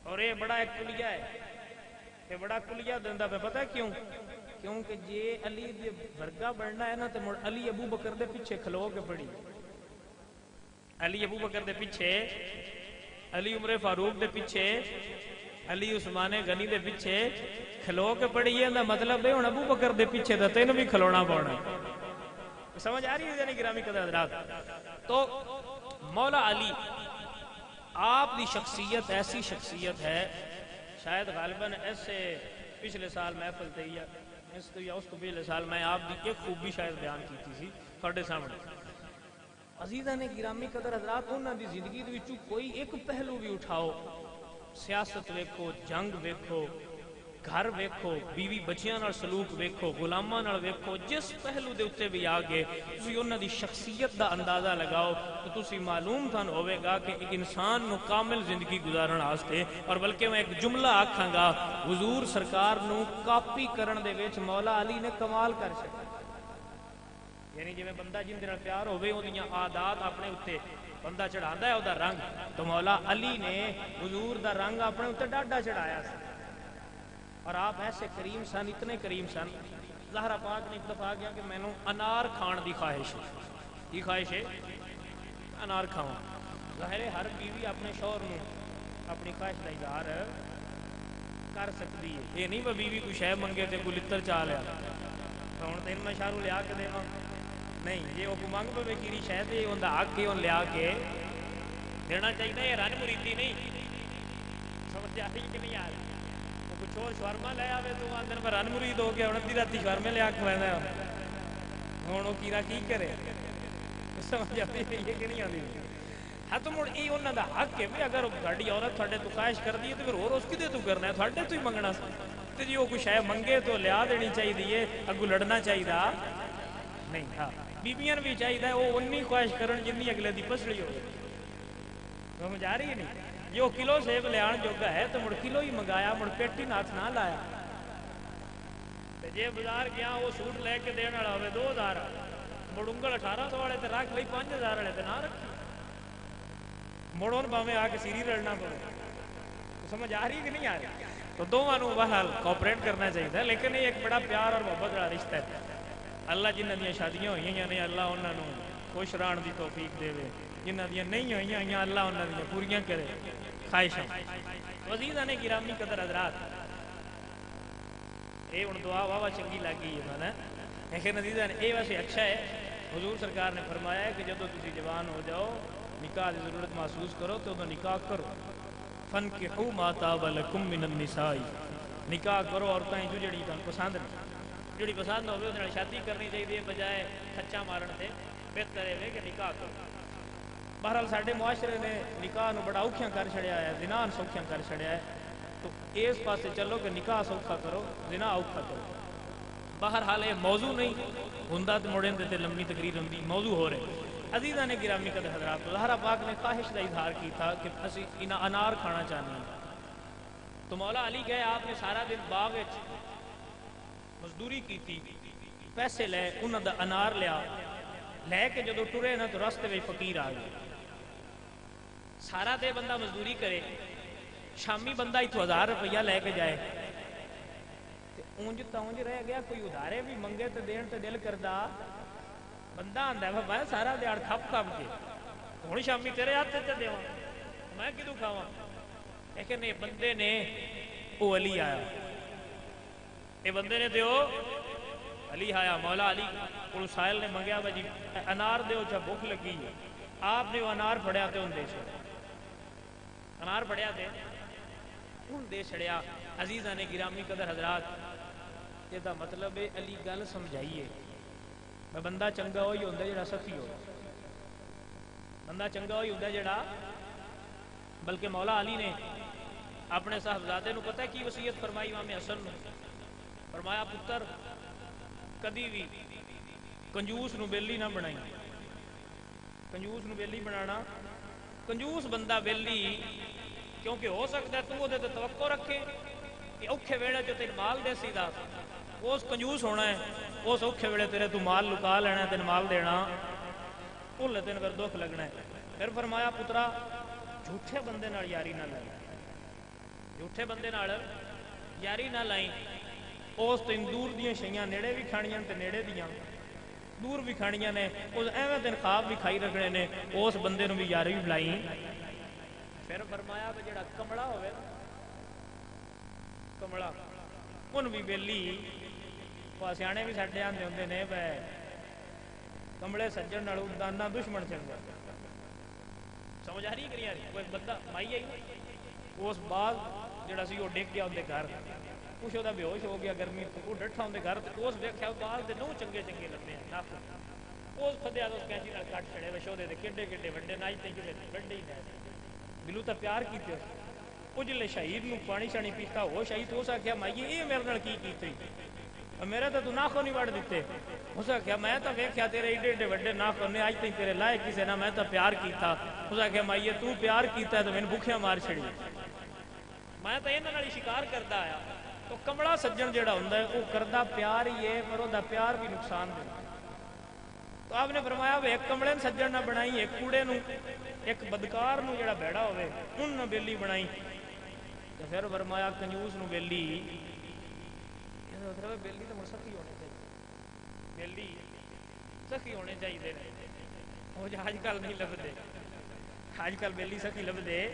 C: اور یہ بڑا ایک کلیہ ہے، یہ بڑا کلیہ دندا پہ پتہ ہے کیوں؟ کیونکہ جے علی دے ورگا بننا ہے نا تو مڑ علی ابو بکر دے پیچھے کھلو کے پڑی، علی ابو بکر دے پیچھے علی عمر فاروق دے پیچھے علی عثمان غنی دے پیچھے کھلو کے پڑھیے دا مطلب ہے ہن ابو بکر دے پیچھے تے تینوں بھی کھلونا پڑنا. سمجھ آ رہی ہے یعنی گرامی قدر حضرات. تو مولا علی آپ دی شخصیت ایسی شخصیت ہے, شاید غالباً ایسے پچھلے سال محفل تے یا اس تو پچھلے سال میں آپ دی ایک خوبی شاید بیان کی تھی تھوڑے سامنے. عزیزاں نے گرامی قدر حضرات انہاں دی زندگی دے وچوں کوئی ایک پہلو بھی اٹھاؤ, سیاست ویکھو, جنگ ویکھو, گھر ویکھو, بیوی بچیاں نال سلوک ویکھو, غلاماں نال ویکھو, جس پہلو دے اوتے بھی آ گئے تسی انہاں دی شخصیت دا اندازہ لگاؤ تو تسی معلوم تھان ہوے گا کہ ایک انسان نو کامل زندگی گزارن واسطے, اور بلکہ میں ایک جملہ آکھاں گا, حضور سرکار نو کاپی کرن دے وچ مولا علی نے کمال کر چھڈیا. یعنی جی بندہ جن دے پیار ہوئے اودیاں عادات اپنے اتنے بندہ چڑھاتا ہے وہ رنگ, تو مولا علی نے حضور دا رنگ اپنے اتنے ڈاڈا چڑھایا سی. اور آپ ایسے کریم سن, اتنے کریم سن, زہرا پاک نے ایک دفعہ گیا کہ میں نے انار کھان دی خواہش ہے. کی خواہش ہے؟ انار کھاؤں. ظاہر ہے ہر بیوی اپنے شوہر نو اپنی خواہش کا اظہار کر سکتی ہے. یہ نہیں وہ بیوی کوئی شے منگے تے کوئی لتر چا لیا ہوں تین میں شاہرو لیا کے دے نہیں, جی وہ منگ پہ کیری شاید ان کا حق ہی ان لیا کے دینا چاہیے. یہ رن مریدی نہیں, سمجھ آ رہی کہ نہیں آ رہی. وہ کچھ اور شورما لے آئے تو آدھے پر رن مرید ہو گیا, ہوں ادی رات شورمے لیا کھوانا ہوں وہ کیرا کی کرے. سمجھ آتی ہے کہ نہیں آتی. ہاں تو مڑ یہ انہوں کا حق ہے بھی اگر ساری عورت تھوڑے تو خواہش کر دی ہے تو پھر اور اس کدے تو کرنا ہے, تھوڑے تو ہی منگنا. تو جی وہ کوئی شے منگے تو لیا دینی چاہیے, اگو لڑنا چاہیے نہیں. ہاں بیبیاں بھی چاہیے وہ اُنی خواہش کرن جنی اگلے دی پسڑی ہو. سمجھ آ رہی ہے نہیں. جو کلو سیب لیا جوگا ہے تو مڑ کلو ہی منگایا, مڑ پیٹی ناتھ نہ لایا. جی بازار گیا وہ سوٹ لے کے دن والا ہوئے 2000 مڑ انگل 1800 والے تے رکھ لی 5000 والے تے نہ رکھی. مڑ ان باویں آ کے سیری لڑنا پڑے. سمجھ آ رہی کہ نہیں آ رہی. تو دونوں بہرحال کوپریٹ کرنا چاہیے, لیکن یہ ایک بڑا پیار اور محبت والا رشتہ ہے. اللہ جنہ دیا شادیاں ہوئی نے اللہ انہوں خوش رہن دی توفیق دے, جنہ دیا نہیں ہوئی اللہ انہوں دیا پوریاں کرے خواہشاں. عزیزاں نے گرامی قدر حضرات, یہ ہوں دعا واہ چنگی لگ گئی ہے نا. لیکن عزیزاں نے یہ ویسے اچھا ہے, حضور سرکار نے فرمایا ہے کہ جب تسی جوان ہو جاؤ نکاح کی ضرورت محسوس کرو تو نکاح کرو. فنکحوا ما طاب لکم من النساء, نکاح کرو عورتیں جو جڑی تمہیں پسند نہیں, جڑی پسند ہوگی وہ شادی کرنی چاہیے بجائے کچا مارن سے. بہتر ہے کہ نکاح کرو. بہرحال سارے معاشرے نے نکاح نو بڑا اوکھیاں کر چھڑیا ہے, زنا سوکھیاں کر چھڑیا ہے. تو اس پاسے چلو کہ نکاح سوکھا کرو, زنا اوکھا کرو. بہرحال یہ موضوع نہیں ہوندا تے مڑے تے لمبی تقریر ہوندی, موضوع ہو رہے. عزیزاں نے گرامی قدر حضرات, زہرا پاک نے خواہش کا اظہار کی تھا کہ اسی انار کھانا چاہتے ہیں. تو مولا علی گئے, آپ نے سارا دن باغ مزدوری کی تھی, پیسے لے انہوں دا انار لیا, لے کے جدو ٹرے نا تو راستے میں فقیر آ گئے. سارا دے بندہ مزدوری کرے, شامی بندہ اتو 1000 روپیہ لے کے جائے, اونج تا اونج رہ گیا. کوئی ادارے بھی منگے تو دین تے دل کردا, بندہ آندا ہے بھائی سارا دیہڑ کھپ کھپ کے ہوں شامی تیرے ہاتھ تے دیواں میں کدوں کھاواں. لیکن یہ بندے نے وہ علی آیا, یہ بندے نے دیو علی آیا. مولا علی کو سائل نے منگیا بھائی انار دیو چا بھوک لگی ہے. آپ نے وہ انار پھڑیا تے ان دے چھڑیا, انار پھڑیا تے ان دے چھڑیا. عزیزاں نے گرامی قدر حضرات, یہ دا مطلب ہے علی گل سمجھائیے. میں بندہ چنگا ہوئی ہوندا جڑا سخی ہو, بندہ چنگا ہوئی ہوندا جڑا. بلکہ مولا علی نے اپنے صاحبزادے نو پتہ کی وصیت فرمائی امام حسن نے, فرمایا پتر کدی بھی کنجوس نو بیلی نہ بنائی. کنجوس نو بیلی بنانا, کنجوس بندہ بیلی کیونکہ ہو سکتا ہے تو وہ دے توقع رکھے کہ اوکھے ویڑے جو تین مال دے سی دا اس کنجوس ہونا ہے, اس اوکھے ویڑے تیرے تو مال لکا لینا ہے, تین مال دینا بھولے تین پھر دکھ لگنا ہے. پھر فرمایا پترا جھوٹے بندے نال یاری نہ لائی, جھوٹے بندے نال یاری نہ لائی. اس تین دور دیاں شیاں نیڑے بھی کھانیاں تے نیڑے دیاں دور بھی کھانیاں نے, اس ایویں تین خواب بھی کھائی رکھنے نے, اس بندے نو بھی یاری بھی لائی. پھر فرمایا بھی جڑا کملا ہوئے نا کملا ان بھی بیلی سیانے بھی ساڈے آندے ہوندے نے بے کملے سجن نال دانا دشمن چنگا سمجھ آ رہی ہے کہ نہیں آ رہی کوئی بندہ مائی آئی اس بعد جڑا سی وہ ڈگ گیا اندر گھر کچھ وہ بے ہوش ہو گیا گرمی وہ ڈٹھا اندر گھر اس ویکھیا بال دے نو چنگے چنگے لبے ناخ اس فدیا اس کینچی نال کٹ چھڑے وشودے دے کڈے کڈے وڈے ناچتے کسے وڈے ہی نہیں بلو تا پیار کیتے اجلے شہید نو پانی شانی پیتا ہو شہید ہو سکیا مائیے یہ میرے نال کی کیتے میرے تو ناخو نہیں وڑ دیتے اس آخیا میں تو ویکھیا تیرے ایڈے ایڈے وڈے ناخو نے اج تک تیرے لائے کسے نہ میں تو پیار کیتا اس آخیا مائیے تو پیار کیتا ہے تو میں بھوکھیا مار چھڑی میں تو انہاں نال شکار کردا آیا تو کملا سجن جڑا ہوندا ہے وہ کردا پیار ہی ہے پر وہ پیار بھی نقصان دے تو آپ نے فرمایا وہ ایک کملے سجن نہ بنائی ایک کوڑے نو ایک بدکار نو جڑا بیڑا ہوئے ان نہ بیلی بنائی تو پھر فرمایا کنجوس نو بیلی بیلی تو سخی ہونے چاہیے بیلی سخی ہونے چاہیے وہ آج کل نہیں لبدے آج کل بیلی سخی لبدے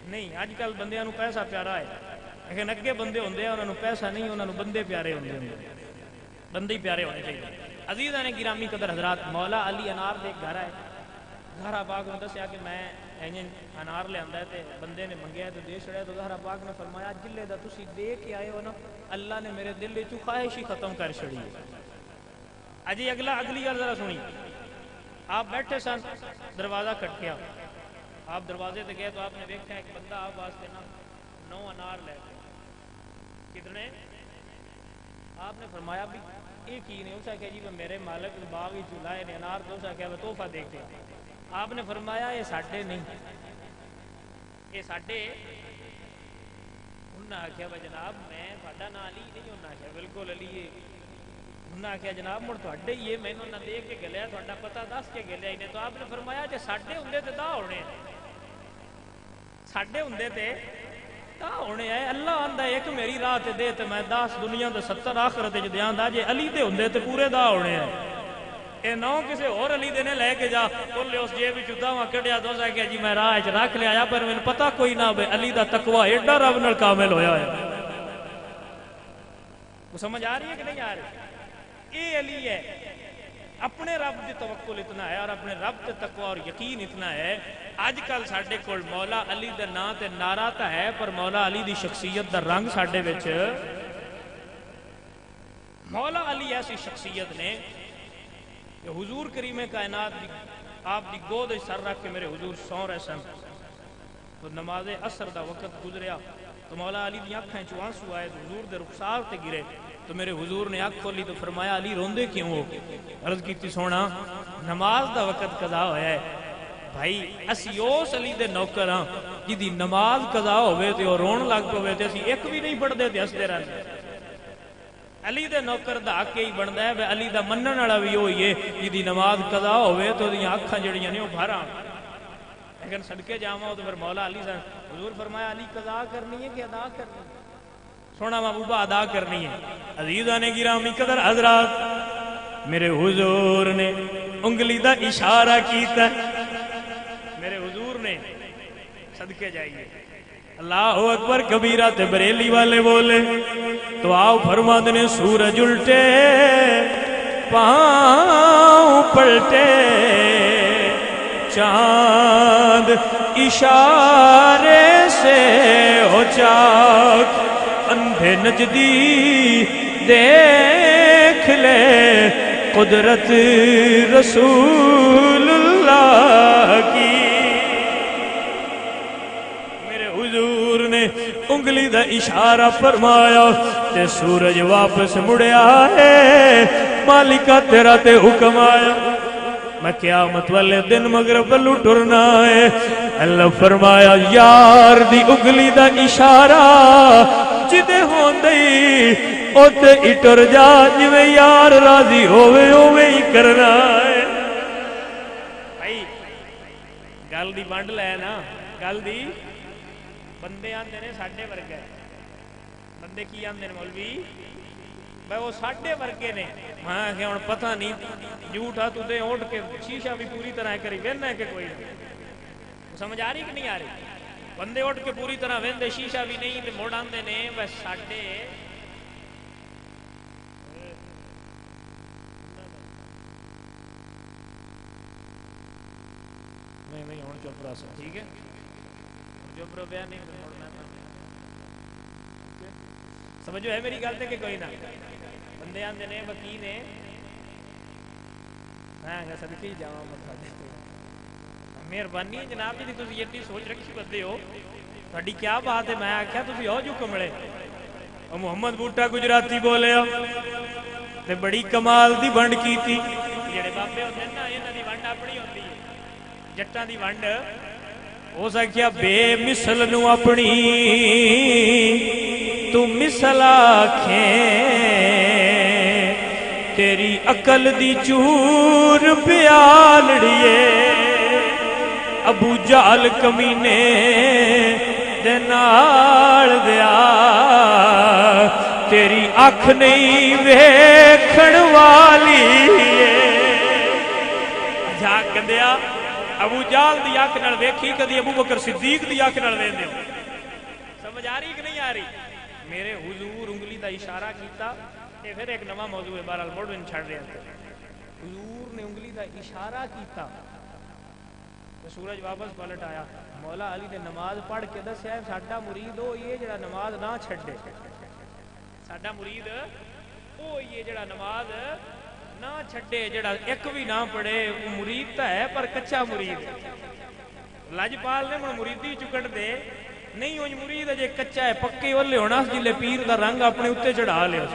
C: نہیں اج کل بندیاں نو پیسہ پیارا ہے لیکن اگے بندے ہوندے ہیں انہاں نو پیسہ نہیں انہاں نو بندے پیارے ہوندے ہیں بندے ہی پیارے ہونے چاہیے عزیزاں نے گرامی قدر حضرات مولا علی انار دے گھر آئے زہرا پاک نے دسیا کہ میں انار لے آندا ہے تے بندے نے منگیا تو دے چھڑیا تو زہرا پاک نے فرمایا جلے دا تسی دے کے آئے ہو نا اللہ نے میرے دل وچ خواہش ہی ختم کر چھڑی ہے اجی اگلی گل ذرا سنی آپ بیٹھے سن دروازہ کھٹکیا آپ دروازے تے گئے تو آپ نے دیکھا ایک بندہ آپ واسطے نا 9 انار لے کے کتنے آپ نے فرمایا بھی ایک ہی نہیں اسا کہ جی میں میرے مالک باغ ہی چلائے نے انار تو اسا کہ میں تحفہ دے کے آپ نے فرمایا یہ ساڈے نہیں یہ ساڈے انہاں آخیا بھائی جناب میں تھوڑا نا علی نہیں انہاں آخیا بالکل علی انہاں آخیا جناب مڑ تھوڑے ہی مینوں نہ دے کے گلیا تھوڑا پتہ دس کے گلیا ہی نہیں تو آپ نے فرمایا جے ساڈے ہوندے تے دا ہونے ساڈے ہوندے تے دا ہونے آئے اللہ آندا ایک میری راہ تے دے تے میں 10 دنیا تے 70 آخرت وچ دیاں دا جے علی دے ہوندے تے پورے دا ہونے آئے اے نو کسے اور علی دے نے لے کے جا بولے اس جیب وچ داواں کڈیا تو سا کہ جی میں راہ وچ رکھ لیا پر مینوں پتہ کوئی نہ بے علی دا تقوی ایڈا رب نال کامل ہویا ہے وہ سمجھ آ رہی ہے کہ نہیں آ رہی اے علی ہے اپنے رب دی توکل اتنا ہے اور اپنے رب تے تقوی اور یقین اتنا ہے اج کل ساڈے کول مولا علی دے نام تے نعرہ تا ہے پر مولا علی دی شخصیت دا رنگ ساڈے وچ مولا علی ایسی شخصیت نے کہ حضور کریم کائنات آپ دی گود سر رکھ کے میرے حضور سو رہے سن تو نماز عصر دا وقت گزریا تو مولا علی دی آنکھیں چوں آنسو آئے تو حضور دے رخسار تے گرے تو میرے حضور نے آنکھ کھولی تو فرمایا علی روندے کیوں ہو عرض کیتی سونا نماز دا وقت قضا ہویا ہے بھائی اسی اس علی دے نوکر ہاں جدی نماز قضا ہوئے تے اور رون لگ پوے تے اسی ایک بھی نہیں پڑھدے تے ہسدے رہندے علی دے نوکر دا حق ہی بندا ہے علی دا منن والا بھی ہوئی ہے جدی نماز قضا ہوئے تو دی اکھاں جڑیاں نے او بھر آن لیکن صدقے جاواں تو پھر مولا علی سے حضور فرمایا علی قضا کرنی ہے کہ ادا کرنی ہے سونا محبوبہ ادا کرنی ہے عزیزاں گرامی قدر حضرات میرے حضور نے انگلی دا اشارہ کیتا میرے حضور نے صدقے جائیے اللہ اکبر کبیرہ تے بریلی والے بولے تو آؤ فرماد نے سورج الٹے پاؤں پلٹے چاند اشارے سے ہو چاک اندھے نجدی دیکھ لے قدرت رسول اللہ کی میرے حضور نے انگلی دا اشارہ فرمایا تے سورج واپس مڑیا ہے مالکہ تیرا تے حکم آیا میں قیامت والے دن مغرب بلو ٹرنا ہے اللہ فرمایا یار دی انگلی دا اشارہ جدے ہوندئی اوتے اٹر جا جویں یار راضی ہووے اوویں ہی کرنا ہے بھائی گل دی بنڈ لے نا گل دی بندے آندے نے ساڈے ورگے بندے کی آندے نے مولوی بھائی وہ ساڈے ورگے نے میں کہ ہن پتہ نہیں جھوٹا تو دے اٹھ کے شیشہ بھی پوری طرح کری وینا ہے کہ کوئی سمجھ آ رہی کہ نہیں آ رہی بندے اٹھ کے پوری طرح وہندے شیشہ بھی نہیں تے مڑ آندے نے بس ساڈے نہیں ہوں چپ رہا سا ٹھیک ہے چپ رہو پیا نہیں سمجھو ہے میری گل تے کہ کوئی نہ بندے آندے نے وکی نے میں صدقے جاواں متھا ٹیک مہربانی ہے جناب جی تسی ایڈی سوچ رکھی بندے ہو تہاڈی کیا بات ہے میں آکھیا تسی ہو جو کمڑے او محمد بوٹا گجراتی بولیا تے بڑی کمال دی ونڈ کیتی جڑے بابے ہوندے نا انہاں دی ونڈ اپنی ہوندی ہے جٹاں دی ونڈ ہو سکیا بے مثل نو اپنی تو مثل آکھیں تیری عقل دی چور پیالڑیے ابو جہل کمینے دے نال دیا تیری اکھ نہیں ویکھن والی جھاگ گندیا ابو جہل دی اکھ نال ویکھی کدی ابو بکر صدیق دی اکھ نال ویندے سمجھ آ رہی کہ نہیں آ رہی میرے حضور انگلی دا اشارہ کیتا یہ پھر ایک نواں موضوع ہے بہرحال موڑ نہیں چھڑ رہے حضور نے انگلی دا اشارہ کیتا سورج واپس پلٹ آیا مولا علی نے نماز پڑھ کے دسیا ساڈا مرید ہو یہ جڑا نماز نہ چھڈے ساڈا مرید او یہ جڑا نماز نہ چھڈے جڑا ایک بھی نہ پڑھے وہ مرید تا ہے پر کچا مرید لاجپال نے من مریدی چکٹ دے نہیں وہ مرید ہے جے کچا ہے پکے والے ہونا جلے پیر دا رنگ اپنے اتے چڑھا لیا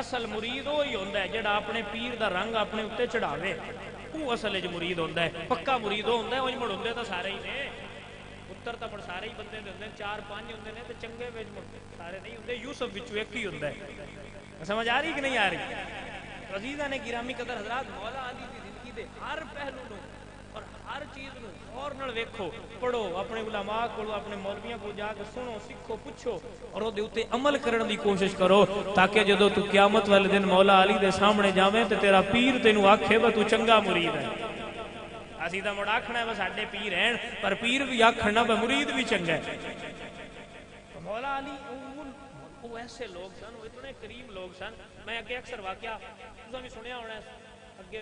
C: اصل مرید وہی ہوندا ہے جڑا اپنے پیر دا رنگ اپنے اتے چڑھاوے وہ اصل وچ مرید ہوندا ہے پکا مرید ہوندا ہے اونج مڑ ہوندے تا سارے ہی نے پتر تا مڑ سارے ہی بندے دے ہوندے 4-5 ہوندے نے تے چنگے وچ مڑ سارے نہیں ہوندے یوسف وچوں ایک ہی ہوندا ہے سمجھ آ رہی کہ نہیں آ رہی عزیزاں نے گرامی قدر حضرات مولا علی دی زندگی دے ہر پہلو نو اور ہر چیز نو غور نال ویکھو پڑھو اپنے علماء کولوں اپنے مولویاں کول جا کے سنو سکھو پوچھو اور او دے اوتے عمل کرن دی کوشش کرو تاکہ جدوں تو قیامت والے دن مولا علی دے سامنے جاویں تے تیرا پیر تینوں آکھے وا تو چنگا مرید ہے اسی تا مڑ آکھنا ہے وا ساڈے پیر ہیں پر پیر بھی آکھنا وا مرید بھی چنگا ہے مولا علی وہ ایسے لوگ سن وہ اتنے قریب لوگ سن میں اگے اکثر واقعہ تساں بھی سنیا ہونا ہے اگے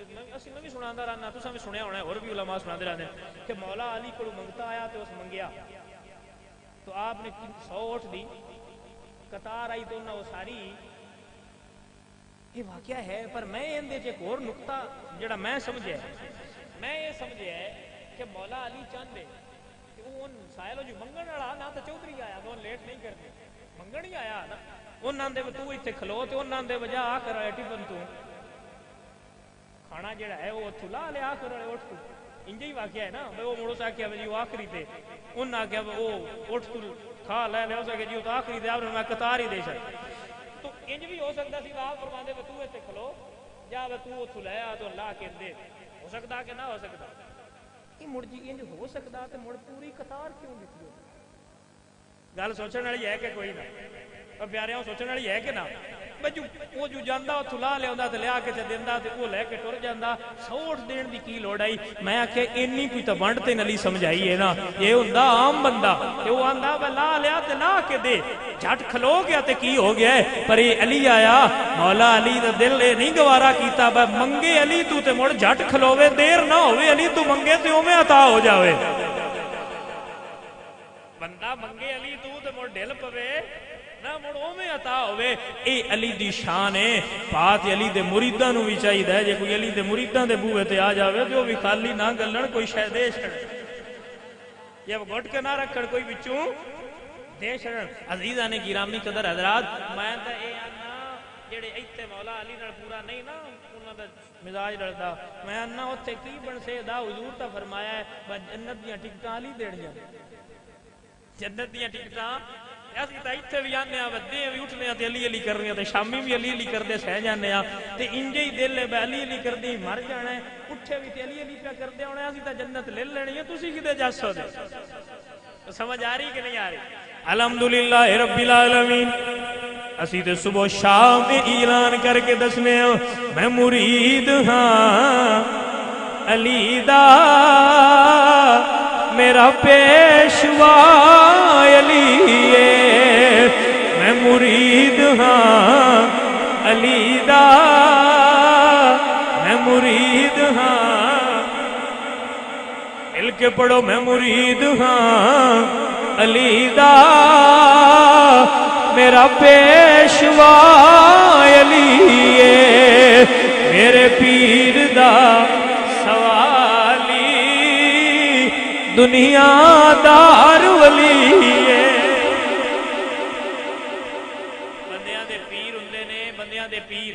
C: میں بھی سناندا رہنا تساں بھی سنیا ہونا ہے اور بھی علماء سناندے رہندے کہ مولا علی کولوں منگتا آیا تے اس منگیا تو آپ نے 100 اٹھ دی قطار آئی تو انہاں وہ ساری یہ واقعہ ہے پر میں اندے چ ایک اور نقطہ جڑا میں سمجھیا میں یہ سمجھیا ہے کہ مولا علی چاہندے کہ وہ سائل جو منگن والا نہ تے چودھری آیا تو لیٹ نہیں کرتے منگن ہی آیا نا انہاں دے تو ایتھے کھلو تے انہاں دے وجہ آ کر ٹفن تو کھانا جڑا ہے وہ تھلا لے آخر والے اٹھ تو انج ہی واقعہ ہے نا وہ مڑو سا کیا جی وہ آخری تے انہاں کیا وہ اٹھ تو کھا لے لے سکے جی تو آخری تے میں قطار ہی دے سکتا تو انج بھی ہو سکتا سی آپ فرماندے تو ایتھے کھلو جا تو تھلایا تو لا کے دے ہو سکتا کہ نہ ہو سکتا یہ مڑ جی انج ہو سکتا تے مڑ پوری قطار کیوں لکھی گل سوچنے والی ہے کہ کوئی نہ پیاریاں سوچنے والی ہے کہ نہ وہ جو جاندا تھلا لیا تے لیا کے دیندا تے وہ لے کے ٹر جاندا 100 دین دی کی لوڑ آئی میں آکھیا اینی کوئی تے ونڈ تے نلی سمجھائی ہے نا یہ ہوندا عام بندہ تے وہ آندا لا لیا تے لا کے دے جھٹ کھلو گیا تے کی ہو گیا ہے پر یہ علی آیا مولا علی دا دل اے نہیں گوارا کیتا بے منگے علی تو تے مڑ جھٹ کھلوے دیر نہ ہوے علی تو منگے تے اوویں عطا ہو جاوے بندہ منگے علی تو تے مڑ ڈل پوے نہ مڑوں میں عطا ہوئے اے علی دی شان ہے پات علی دے مریداں نو بھی چاہیے ہے جے کوئی علی دے مریداں دے بوئے تے آ جاوے تو بھی خالی نہ گلن کوئی شے دے چھڑ یا گھٹ کے نہ رکھڑ کوئی وچوں دے چھڑ عزیزاں نے گرامی قدر حضرات میں تے اے انا جڑے ایتھے مولا علی نال پورا نہیں نا انہاں دا مزاج رلدا میں انا اوتھے کی بن سے دا حضور تا فرمایا ہے جنت دیاں ٹکٹاں علی دین جا جنت دیاں ٹکٹاں اسی تا ایتھے بھی آنے آ ودے بھی اٹھنے تے علی علی کر رہے تے شامی بھی علی علی کردے سہ جانے آ تے انجے ہی دل ہے علی علی کردے مر جانا ہے اٹھے بھی تے علی علی پہ کردے ہونا اسی تا جنت لے لینی ہے تسی کدے جاسو دے سمجھ آ رہی کہ نہیں آ رہی الحمدللہ رب العالمین اسی تے صبح شام اعلان کر کے دسنے میں مرید ہاں علی دا میرا پیشوا علی ہے میں مرید ہاں علی دا میں مرید ہاں مل کے پڑھو میں مرید ہاں علی دا میرا پیشوا علی ہے میرے پیر دا سوالی دنیا دار ولی ہے بندیاں دے پیر ہوندے نے بندیاں دے پیر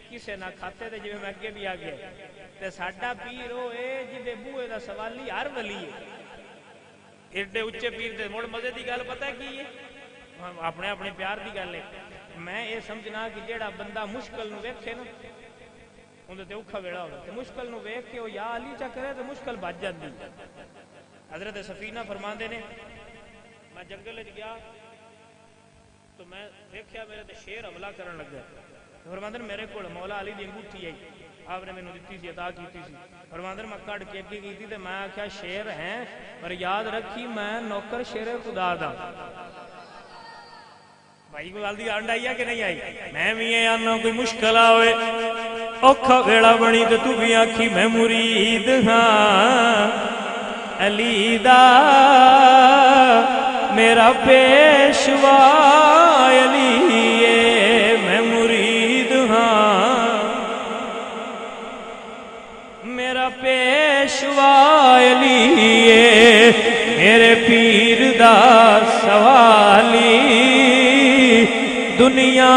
C: کسے نہ کھاتے تے جویں میں اگے بھی آ گیا تے ساڈا پیر ہوئے جدے بوئے دا سوالی ہر ولی ہے ایڈے اچے پیر دے مڑ مزے دی گل پتہ کی ہے اپنے اپنے پیار دی گل ہے میں یہ سمجھنا کہ جیڑا بندہ مشکل نو ویکھے نا اندر تے اوکھا ویڑا ہوگا تے مشکل نو ویکھ کے وہ یا علی چا کرے تے مشکل بچ جاندی حضرت سفینہ فرماندے نے میں جنگل وچ گیا تو میں دیکھیا میرے تے شیر حملہ کرن لگا فرماندے میرے کول مولا علی دی انگوٹھی آئی آپ نے مینوں دتی سی عطا کیتی سی فرماندے میں کڈ کے اگے کیتی تے میں آکھیا شیر ہیں پر یاد رکھی میں نوکر شیر خدا دا بھائی کو گل دی آنڈ آئی ہے کہ نہیں آئی میں بھی یہ آنا کوئی مشکل آوے اوکھا ویڑا بنی تے تو بھی آکھی میں مرید ہاں علی دا میرا پیشوا علی ہے میں مرید ہاں میرا پیشوا علی ہے میرے پیر دا سوالی دنیا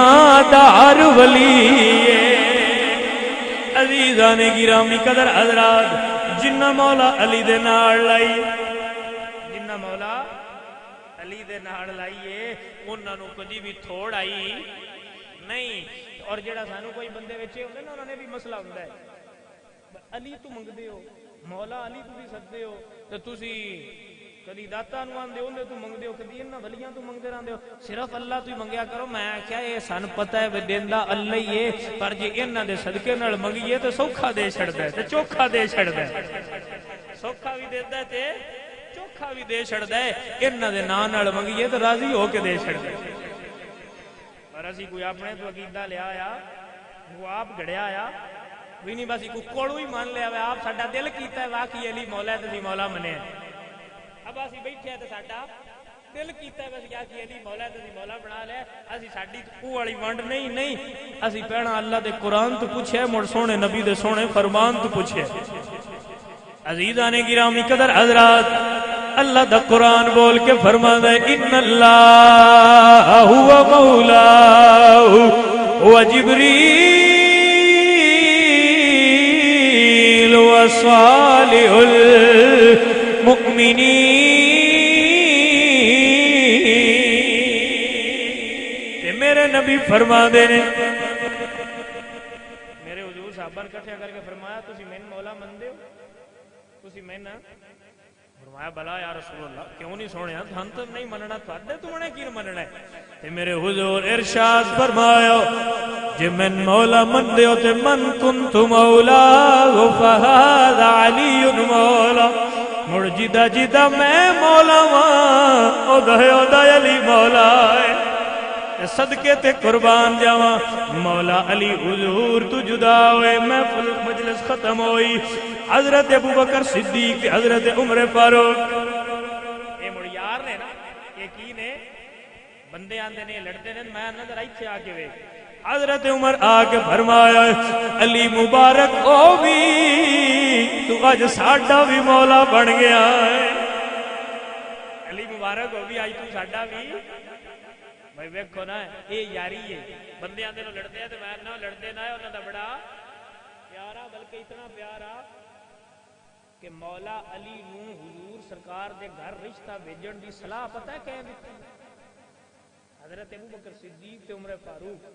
C: دار ولی عزیزان گرامی قدر حضرات جنہ مولا علی دے نال لائی جنہ مولا علی دے نال لائیے انہاں نو کدی بھی تھوڑ آئی نہیں اور جڑا سانو کوئی بندے وچے ہوندے نا انہاں نے بھی مسئلہ ہوندا ہے علی تو منگدے ہو مولا علی تو بھی سددے ہو تے تسی کدی داتا نو آندے ہوندے تو منگدے ہو کدی انہاں ولیاں تو منگدے رہندے ہو صرف اللہ تو ہی منگیا کرو میں کیا یہ سن پتہ ہے دیندا اللہ ہی ہے پر جے انہاں دے صدقے نال منگیے تے سوکھا دے چھڑدا ہے تے چوکھا دے چھڑدا ہے سوکھا بھی دیندا ہے تے چوکھا بھی دے چھڑدا ہے انہاں دے نام نال منگیے تے راضی ہو کے دے چھڑدا ہے پر اسی کوئی اپنے تو عقیدہ لیا آیا وہ آپ گھڑیا آیا بھی نہیں بس کو کوڑو ہی مان لیا ہے آپ ساڈا دل کیتا ہے واقعی علی مولا ہے تے اسی مولا منے اب اسی بیٹھے تے ساڈا دل کیتا ہے بس کیا کہ علی مولا ہے تے اسی مولا بنا لیا اسی ساڈی او والی وانڈ نہیں اسی پہنا اللہ دے قرآن تو پوچھے مڑ سونے نبی دے سونے فرمان تو پوچھے عزیزان گرامی قدر حضرات اللہ دا قرآن بول کے فرماتا ہے ان اللہ ہوا مولا و جبریل وصالح المؤمنین تے میرے نبی فرما دے نے میرے حضور صحابہ نے کٹھیا کر کے فرمایا تسی میں مولا مندے ہو تسی میں نہ فرمایا بلا یا رسول اللہ کیوں نہیں سونیا ہم تو نہیں مننا تھاڈے تو منے کی مننا ہے تے میرے حضور ارشاد فرمایا جے میں مولا مندے ہو تے من کنت مولا فہذا علی مولا مڑ جدا جدا میں مولا واں او دا علی مولا ہے صدقے تے قربان جاواں مولا علی حضور تو جدا ہوئے محفل مجلس ختم ہوئی حضرت ابو بکر صدیق حضرت عمر فاروق اے مڑ یار نے نا یہ کی نے بندے آندے نے لڑتے نے میں نظر ایتھے آ کے ویکھ حضرت عمر آ کے فرمایا علی مبارک او بھی تو اج ساڈا بھی مولا بن گیا ہے علی مبارک ہو بھی آج تو ساڈا بھی بھائی ویکھو نا اے یاری ہے بندے آندے نو لڑتے ہیں تے میں نہ لڑتے نہ انہاں دا بڑا پیارا بلکہ اتنا پیارا کہ مولا علی نو حضور سرکار دے گھر رشتہ بھیجن دی صلاح پتہ ہے کہ حضرت ابو بکر صدیق تے عمر فاروق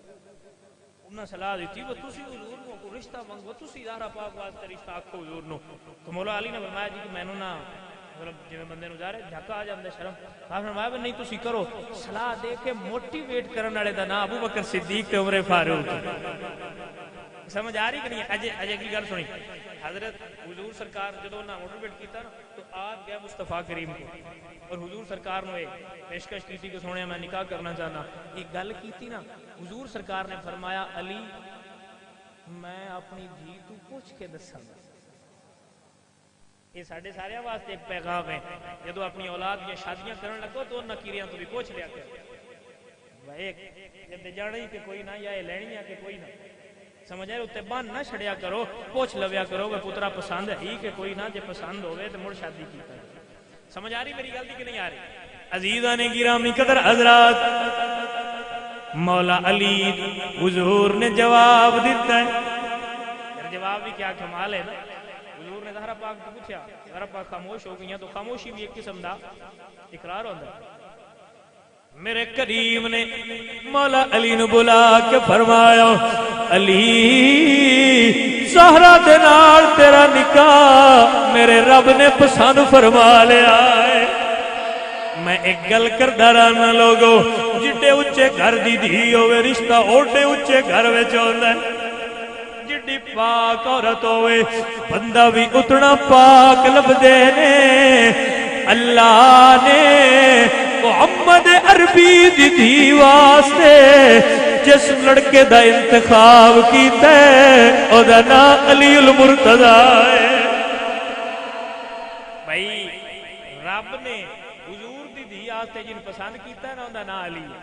C: انہاں صلاح دیتی وہ تسی حضور نو کو رشتہ منگو تسی زہرا پاک واسطے رشتہ آکھو حضور نو تو مولا علی نے فرمایا جی کہ مینوں نہ مطلب جویں بندے نو جارے جھکا آ جاندا شرم آپ نے فرمایا نہیں تسی کرو صلاح دے کے موٹیویٹ کرن والے دا نام ابو بکر صدیق تے عمر فاروق سمجھ آ رہی کہ نہیں اجے کی گل سنی حضرت حضور سرکار جدو نہ موٹیویٹ کیتا نا تو آپ گئے مصطفیٰ کریم کو اور حضور سرکار نے پیشکش کی تھی کہ سونے میں نکاح کرنا چاہنا. ایک گل کی تھی نا حضور سرکار نے فرمایا علی میں اپنی دھی تو پوچھ کے دساں گا. یہ سارے سارے واسطے ایک پیغام ہے. جدو اپنی اولاد یا شادیاں کرنے لگو تو ان نکیریاں تو بھی پوچھ لیا کر ایک جب جانا ہی کہ کوئی نہ یا لینی ہے کہ کوئی نہ سمجھ آئے اتنے بن نہ چھڑیا کرو. پوچھ لویا کرو کہ پترا پسند ہے ہی کہ کوئی نہ جے پسند ہوئے تو مڑ شادی کی کرے. سمجھ آ رہی میری گل دی کہ نہیں آ رہی؟ عزیزان گرامی قدر حضرات مولا علی حضور نے جواب دیتا ہے. جواب بھی کیا کمال ہے نا. حضور نے زہرا پاک کو پوچھا, زہرا پاک خاموش ہو گئی. تو خاموشی بھی ایک قسم دا اقرار ہوتا ہے. میرے کریم نے مولا علی نو بلا کے فرمایا علی زہرا دے نال تیرا نکاح میرے رب نے پسند فرما لیا ہے. میں ایک گل کردا رہنا لوگو جڈے اچے گھر دی دھی ہوئے رشتہ اوڈے اچے گھر وچ ہوندا ہے. جڈی پاک عورت ہوئے بندہ بھی اتنا پاک لبدے نے. اللہ نے محمد عربی دی دھی واسطے جس لڑکے دا انتخاب کیتا ہے او دا نام علی المرتضی ہے. بھائی رب نے حضور دی دھی واسطے جن پسند کیتا ہے نا اوندا نام علی ہے.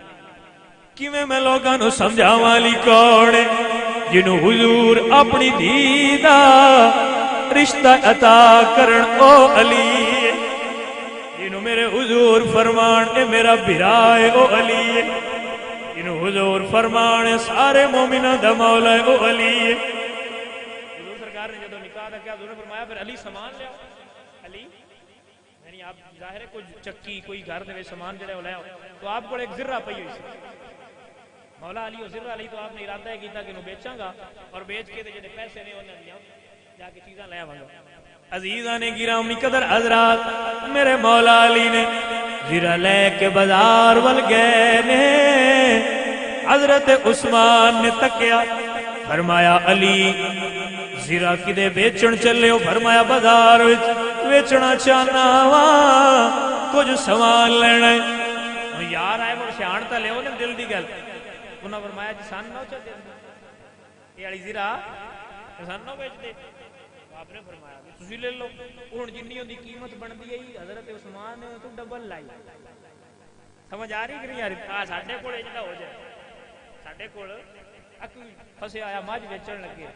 C: کیویں میں لوگاں نو سمجھاواں علی کون ہے جنوں حضور اپنی دھی دا رشتہ عطا کرن او علی ہے. جنوں میرے حضور فرمان اے میرا بھرا ہے او علی ہے. جنوں حضور فرمان اے سارے مومناں دا مولا ہے او علی ہے. حضور سرکار نے جدوں نکاح دا کیا حضور نے فرمایا پھر علی سامان لے آؤ. علی یعنی آپ ظاہر ہے کوئی چکی کوئی گھر دے سامان جڑے لے آؤ تو آپ کو ایک ذرہ پئی ہوئی سی. مولا علی و ذرہ علی تو آپ نے ارادہ کیتا کہ انہوں بیچاں گا اور بیچ کے جڑے پیسے نے انہوں نے جا کے چیزاں لے آواں گا. عزیزان گرامی قدر حضرات میرے مولا علی نے ذرہ لے کے بازار ول گئے نے. حضرت عثمان نے تکیا فرمایا علی ذرہ کدے بیچن چلے ہو؟ فرمایا بازار وچ بیچنا چاہنا وا کچھ سامان لینا ہے. یار آئے مڑ سیاح تا لے دل دی گل. انہاں فرمایا جی سان نہ چل دے یہ والی ذرہ سان نہ بیچ دے. آپ نے فرمایا تسی لے لو. ہن جنی اودی قیمت بندی ہے حضرت عثمان تو ڈبل لائی. سمجھ آ رہی کہ نہیں آ رہی؟ ساڈے کول اجدا ہو جائے. ساڈے کول اک پھسے آیا مجھ بیچن لگے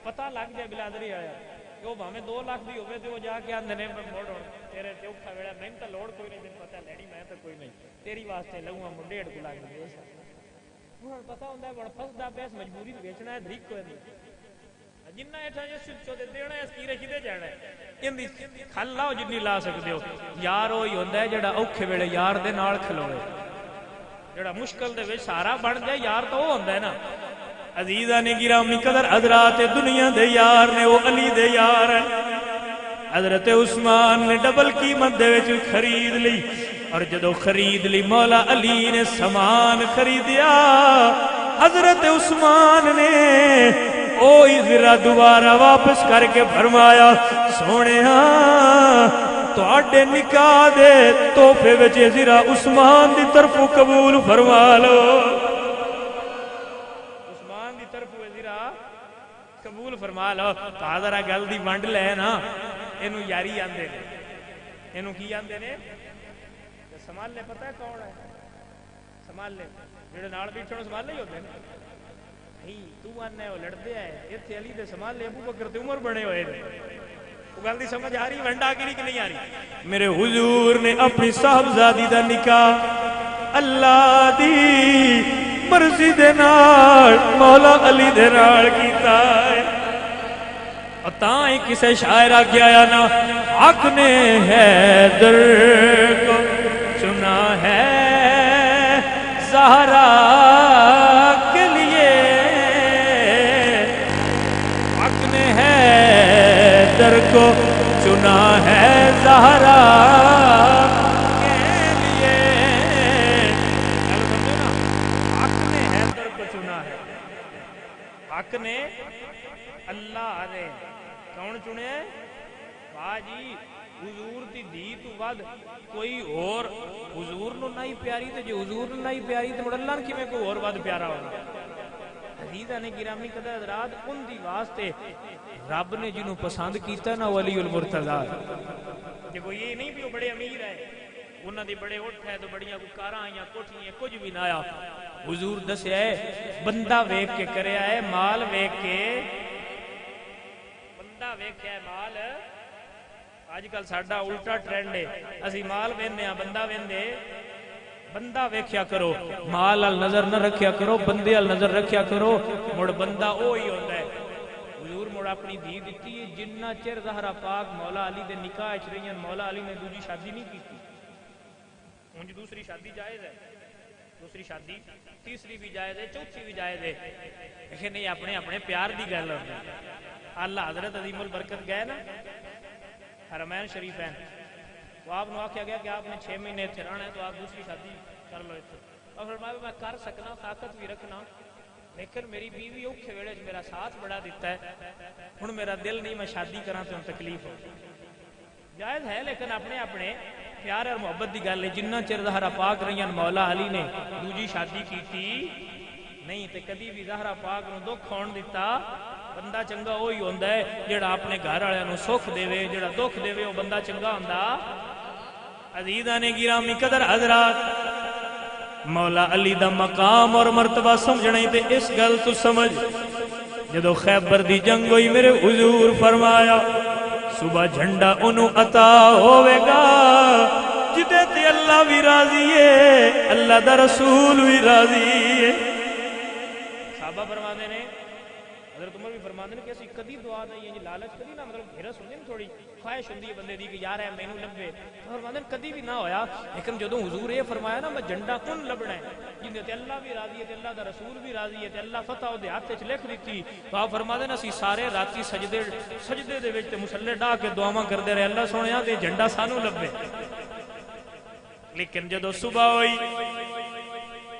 C: پتہ لگ جائے بلادری آیا کہ وہ بھاویں 2 لاکھ بھی ہوے تے وہ جا کے آندے نے موڑ تیرے تے اوکھا ویلا میں تے لوڑ کوئی نہیں. تینوں پتہ لینی میں تے کوئی نہیں تیری واسطے لؤں 1.5 لاکھ دی. ہن پتہ ہوندا ہے بڑا پھسدا پیس مجبوری بیچنا ہے دریک کوئی نہیں. جنہ ایٹھا جس چو دے دینا ہے اسکیرے کدے جانا ہے ان دی کھل لاؤ جنی لا سکتے ہو. یار وہی ہوندا ہے جڑا اوکھے ویلے یار دے نال کھلوے. جڑا مشکل دے وچ سہارا بن جائے یار تو وہ ہوندا ہے نا. عزیزان گرامی قدر حضرات دنیا دے یار نے وہ علی دے یار ہے. حضرت عثمان نے ڈبل قیمت دے وچ خرید لی اور جدو خرید لی مولا علی نے سامان خریدیا. حضرت عثمان نے اوہی ذرہ دوبارہ واپس کر کے فرمایا سونے تواڈے نکاح دے تحفے وچ ذرہ عثمان دی طرف قبول فرما لو. عثمان دی طرف ذرہ قبول فرما لو. تا ذرا گل دی ونڈ لے نا. اینو یاری آندے نے. اینو کی آندے نے؟ سنبھال لے. پتہ ہے کون ہے سنبھال لے؟ جڑے نال بیٹھے سنبھال لے ہی ہوندے نے. تو آنے وہ لڑتے آئے اتنے علی دے سنبھال لے ابو بکر تے عمر بنے ہوئے. وہ گل دی سمجھ آ رہی ونڈا کی نہیں آ رہی؟ میرے حضور نے اپنی صاحبزادی دا نکاح اللہ دی مرضی دے نال مولا علی دے نال کیتا ہے. اور تاں ہی کسے شاعر آگے آیا نا حق نے حیدر کو چنا ہے زہرا کے لیے. حق نے حیدر کو چنا ہے زہرا کے لیے. سمجھو نا حق نے حیدر کو چنا ہے. حق نے اللہ نے کون چنیا واہ جی حضور دی دھی تو ود کوئی اور حضور نو نہیں پیاری تے جو حضور نو نہیں پیاری تے مڑ اللہ نے کیویں کوئی اور ود پیارا ہونا عزیزاں نے گرامی قدر حضرات ان دی واسطے رب نے جنوں پسند کیتا نا ولی المرتضی کہ کوئی یہ نہیں بھی وہ بڑے امیر ہے انہاں دی بڑے اٹھ ہے تو بڑیاں کو کاراں آئیاں کوٹھیاں کچھ بھی نہ آیا حضور دسیا ہے بندہ ویکھ کے کریا ہے مال ویکھ کے بندہ ویکھیا ہے مال آج کل ساڈا الٹا ٹرینڈ ہے اسی مال ویندے ہاں بندہ ویندے بندہ ویکھیا کرو مال ال نظر نہ رکھیا کرو بندے ال نظر رکھیا کرو مڑ بندہ وہی ہوندا ہے حضور مڑ اپنی دھی دتی ہے جنہ چر زہرا پاک مولا علی دے نکاح وچ رہیاں مولا علی نے دوجی شادی نہیں کیتی انج دوسری شادی جائز ہے دوسری شادی تیسری بھی جائز ہے چوتھی بھی جائز ہے لیکن نہیں اپنے اپنے پیار دی گل ہوندی اللہ حضرت عظیم البرکت گئے نا حرمین شریفین تو آپ نے آکھا گیا کہ آپ نے 6 مہینے اتنے رہنا ہے تو آپ دوسری شادی کر لو اتنے اور فرمایا میں کر سکنا طاقت بھی رکھنا لیکن میری بیوی اوکھے ویلے میرا ساتھ بڑا دیتا ہے ہن میرا دل نہیں میں شادی کراں تو تکلیف ہو جائز ہے لیکن اپنے اپنے پیار اور محبت دی گل ہے جنہ چر زہرا پاک رہیاں مولا علی نے دوجی شادی کیتی نہیں تے کدی بھی زہرا پاک نو دکھ ہون دیتا بندہ چنگا وہی ہوندا ہے جڑا اپنے گھر والے نو سکھ دے جڑا دکھ دے وہ بندہ چنگا ہوندا عزیزاں نے گرامی قدر حضرات مولا علی دا مقام اور مرتبہ سمجھنا تے اس گل تو سمجھ جدو خیبر دی جنگ ہوئی میرے حضور فرمایا صبح جھنڈا انہوں عطا ہوئے گا جدے تے اللہ بھی راضی ہے اللہ دا رسول بھی راضی ہے صحابہ فرمانے نے حضرت عمر بھی فرماتے ہیں کہ اسی کدی دعا نہیں ہے لالچ کدی نہ مطلب گھرس ہوندی نا تھوڑی خواہش ہوندی ہے بندے دی کہ یار ہے مینوں لبے فرماتے ہیں کدی بھی نہ ہویا لیکن جدوں حضور یہ فرمایا نا میں جھنڈا کون لبنا ہے جندے تے اللہ بھی راضی ہے تے اللہ دا رسول بھی راضی ہے تے اللہ فتح او دے ہاتھ وچ لکھ دتی تو آپ فرماتے ہیں اسی سارے راتی سجدے دے وچ تے مصلی ڈا کے دعاواں کردے رہے اللہ سونیا تے جھنڈا سانو لبے لیکن جدوں صبح ہوئی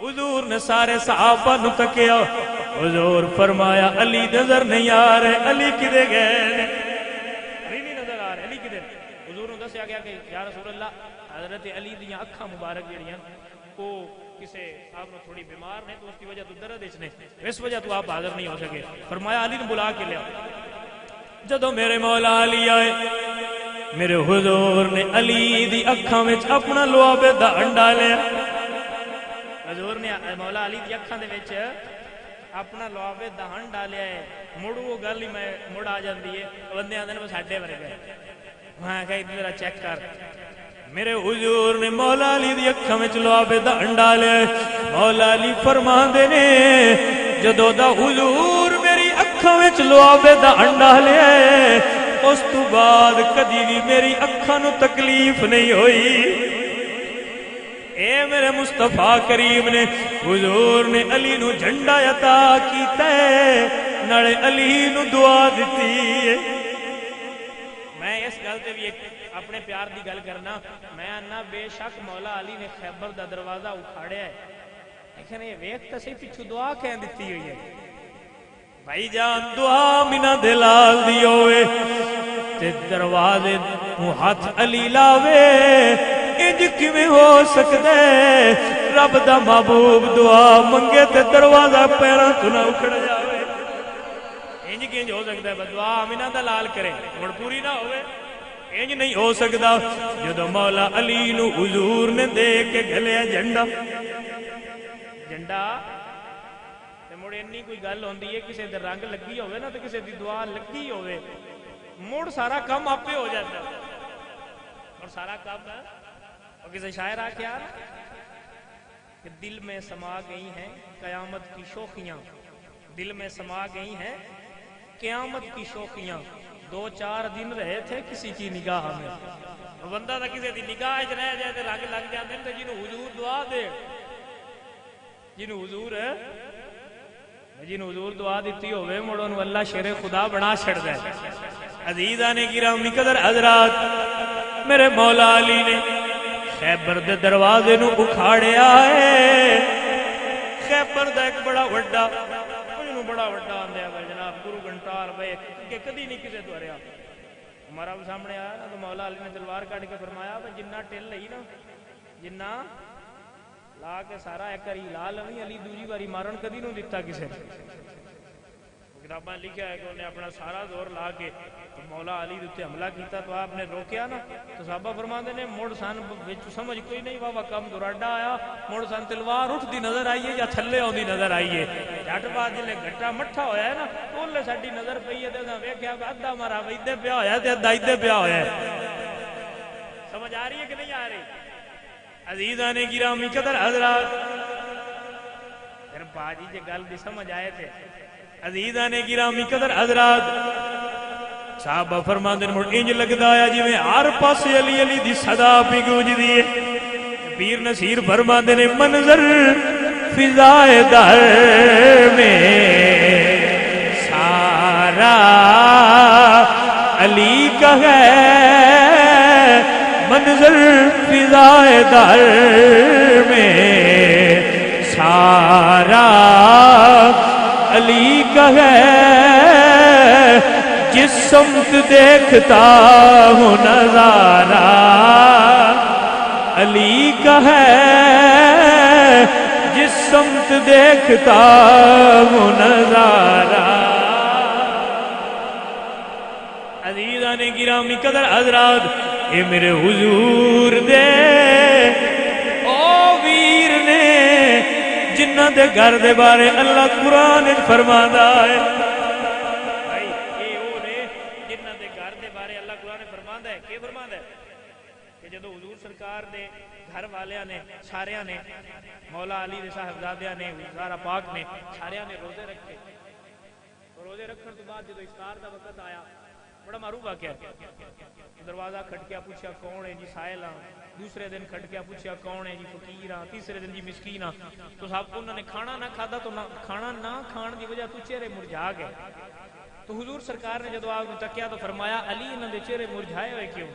C: حضور نے سارے صحابہ نو تکیا حضور فرمایا علی نظر نہیں آ رہے علی کدے گئے علی نہیں نظر آ رہے علی کدے حضور نے دسیا گیا کہ یا رسول اللہ حضرت علی دیاں اکھاں مبارک جڑیاں وہ کسے آپ نے تھوڑی بیمار نے تو اس کی وجہ تو درد نے اس وجہ تو آپ حاضر نہیں ہو سکے فرمایا علی نے بلا کے لیا جدو میرے مولا علی آئے میرے حضور نے علی دی اکھاں وچ اپنا لعاب دا انڈا لیا حضور نے مولا علی دی اکھاں دے وچ اپنا لعاب دہن ڈالیا ہے مڑ وہ گل ہی میں مڑ آ جاندی ہے بندے آندے نے ساڈے ورگے میں کہا ادھر چیک کر میرے حضور نے مولا علی دی اکھاں وچ لعاب دہن ڈالیا ہے مولا علی فرماندے نے جدوں دا حضور میری اکھاں وچ لعاب دہن ڈالیا ہے اس تو بعد کدی بھی میری اکھاں نو تکلیف نہیں ہوئی اے میرے مصطفیٰ کریم نے حضور نے علی نو جھنڈا عطا کیتا ہے نالے علی نو دعا دیتی ہے میں اس گل تے بھی ایک اپنے پیار دی گل کرنا میں انا بے شک مولا علی نے خیبر دا دروازہ اکھاڑیا ہے لیکن یہ ویکھ تے سی پیچھے دعا کہہ دتی ہوئی ہے بھائی جان دعا مینا دلال دی ہوئے تے دروازے تو ہاتھ علی لاوے انج کیویں ہو سکدا ہے رب دا محبوب دعا منگے تے دروازہ پیراں تو نہ اکھڑ جاوے انج کینج ہو سکدا ہے دعا آمینہ دا لال کرے مڑ پوری نہ ہوئے انج نہیں ہو سکدا جدوں مولا علی نو حضور نے دے کے گلیا جھنڈا تے مڑ انی کوئی گل ہوندی ہے کسے دے رنگ لگی ہوئے نا تے کسے دی دعا لگی ہوئے مڑ سارا کام آپے ہو جاتا اور سارا کام اور کسی شاعر آ کے کہ دل میں سما گئی ہیں قیامت کی شوخیاں دل میں سما گئی ہیں قیامت کی شوخیاں 2-4 دن رہے تھے کسی کی نگاہ میں بندہ تھا کسی دی نگاہ اچ رہ جائے تو رنگ لگ جاتے ہیں تو جنہوں حضور دعا دے جنہوں حضور دعا دیتی ہوئے مڑوں اللہ شیر خدا بنا چھڑ دے عزیزان گرامی قدر حضرات میرے مولا علی نے خیبر دے دروازے نو اکھاڑیا ہے خیبر دا ایک بڑا وڈا نو بڑا وڈا آندیا ہے جناب گرو گھنٹال بے کہ کدی نہیں کسے تو ہریا ہمارا بھی سامنے آیا نا تو مولا علی نے تلوار کاٹ کے فرمایا بھائی جنہ ٹل لئی نا جنہ لا کے سارا ایک کری لا لوی علی دوسری باری مارن کدی نو دیتا کسے کتاباں لکھا ہے کہ انہیں اپنا سارا زور لا کے تو مولا علی دے حملہ کیتا تو آپ نے روکیا نا تو صحابہ فرماندے نے مڑ سن وچ سمجھ کوئی نہیں واہ کم دراڈا آیا مڑ سن تلوار اٹھدی نظر آئی ہے یا تھلے آندی نظر آئی ہے جٹ بعد جلے گھٹا مٹھا ہویا ہے نا اولے ساڈی نظر پئی ہے تے اساں ویکھیا کہ ادھا مارا ایدے پیا ہویا تے ادھا ایدے پیا ہویا ہے سمجھ آ رہی ہے کہ نہیں آ رہی عزیزان گرامی قدر حضرات پھر باجی جے گل دی سمجھ آئے تھے عزیزان گرامی قدر حضرات صحابہ فرماندے مڑ انج لگدا ہے جویں ہر پاسے علی علی دی صدا پی گونجدی ہے پیر نصیر فرماندے نے منظر فضائے در میں سارا علی کا ہے منظر فضائے در میں سارا علی کا ہے جس سمت دیکھتا ہوں نظارہ علی کا ہے جس سمت دیکھتا ہوں نظارہ عزیزان گرامی قدر حضرات اے میرے حضور دے او ویر نے جنہ دے گھر دے بارے اللہ قرآن فرماتا ہے بھائی اے او نے جنہ دے گھر دے بارے اللہ قرآن فرماتا ہے کہ فرماتا ہے کہ جدو حضور سرکار دے گھر والیاں نے ساریاں نے مولا علی دے صاحبزادیاں نے زہرا پاک نے ساریاں نے روزے رکھے روزے رکھن تو بعد جدو افطار دا وقت آیا بڑا معروف واقعہ ہے دروازہ کھٹکیا پوچھا کون ہے جی سائل ہاں دوسرے دن کھٹکیا پوچھا کون ہے جی فقیر ہاں تیسرے دن جی مسکین ہاں تو صاحب انہوں نے کھانا نہ کھادا تو کھانا نہ کھان دی وجہ تو چہرے مرجھا گئے تو حضور سرکار نے جدو آپ تکیا تو فرمایا علی انہوں نے چہرے مرجھائے ہوئے کیوں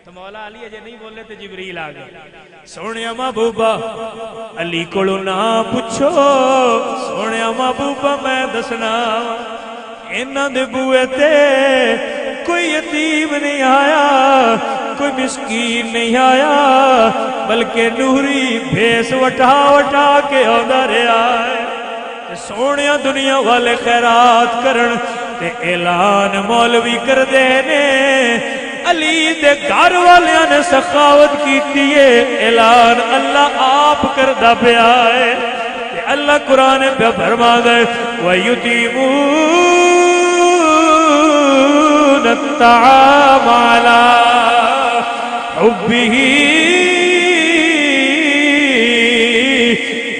C: تو مولا علی اجے نہیں بولے تو جبریل آ گئے سونے محبوبہ علی کولو نہ پوچھو سونے محبوبہ میں دسنا انہاں دے بوئے تے کوئی یتیم نہیں آیا کوئی مسکین نہیں آیا بلکہ نوری بھیس وٹا وٹا کے آندا رہا ہے سونیا دنیا والے خیرات کرن تے اعلان مولوی کر دے نے علی دے گھر والیاں نے سخاوت کیتی ہے اعلان اللہ آپ کردا پیا ہے تے اللہ قرآن پہ فرماتا ہے وَيُطِعِمُونَ الطَّعَامَ عَلَى حُبِّهِ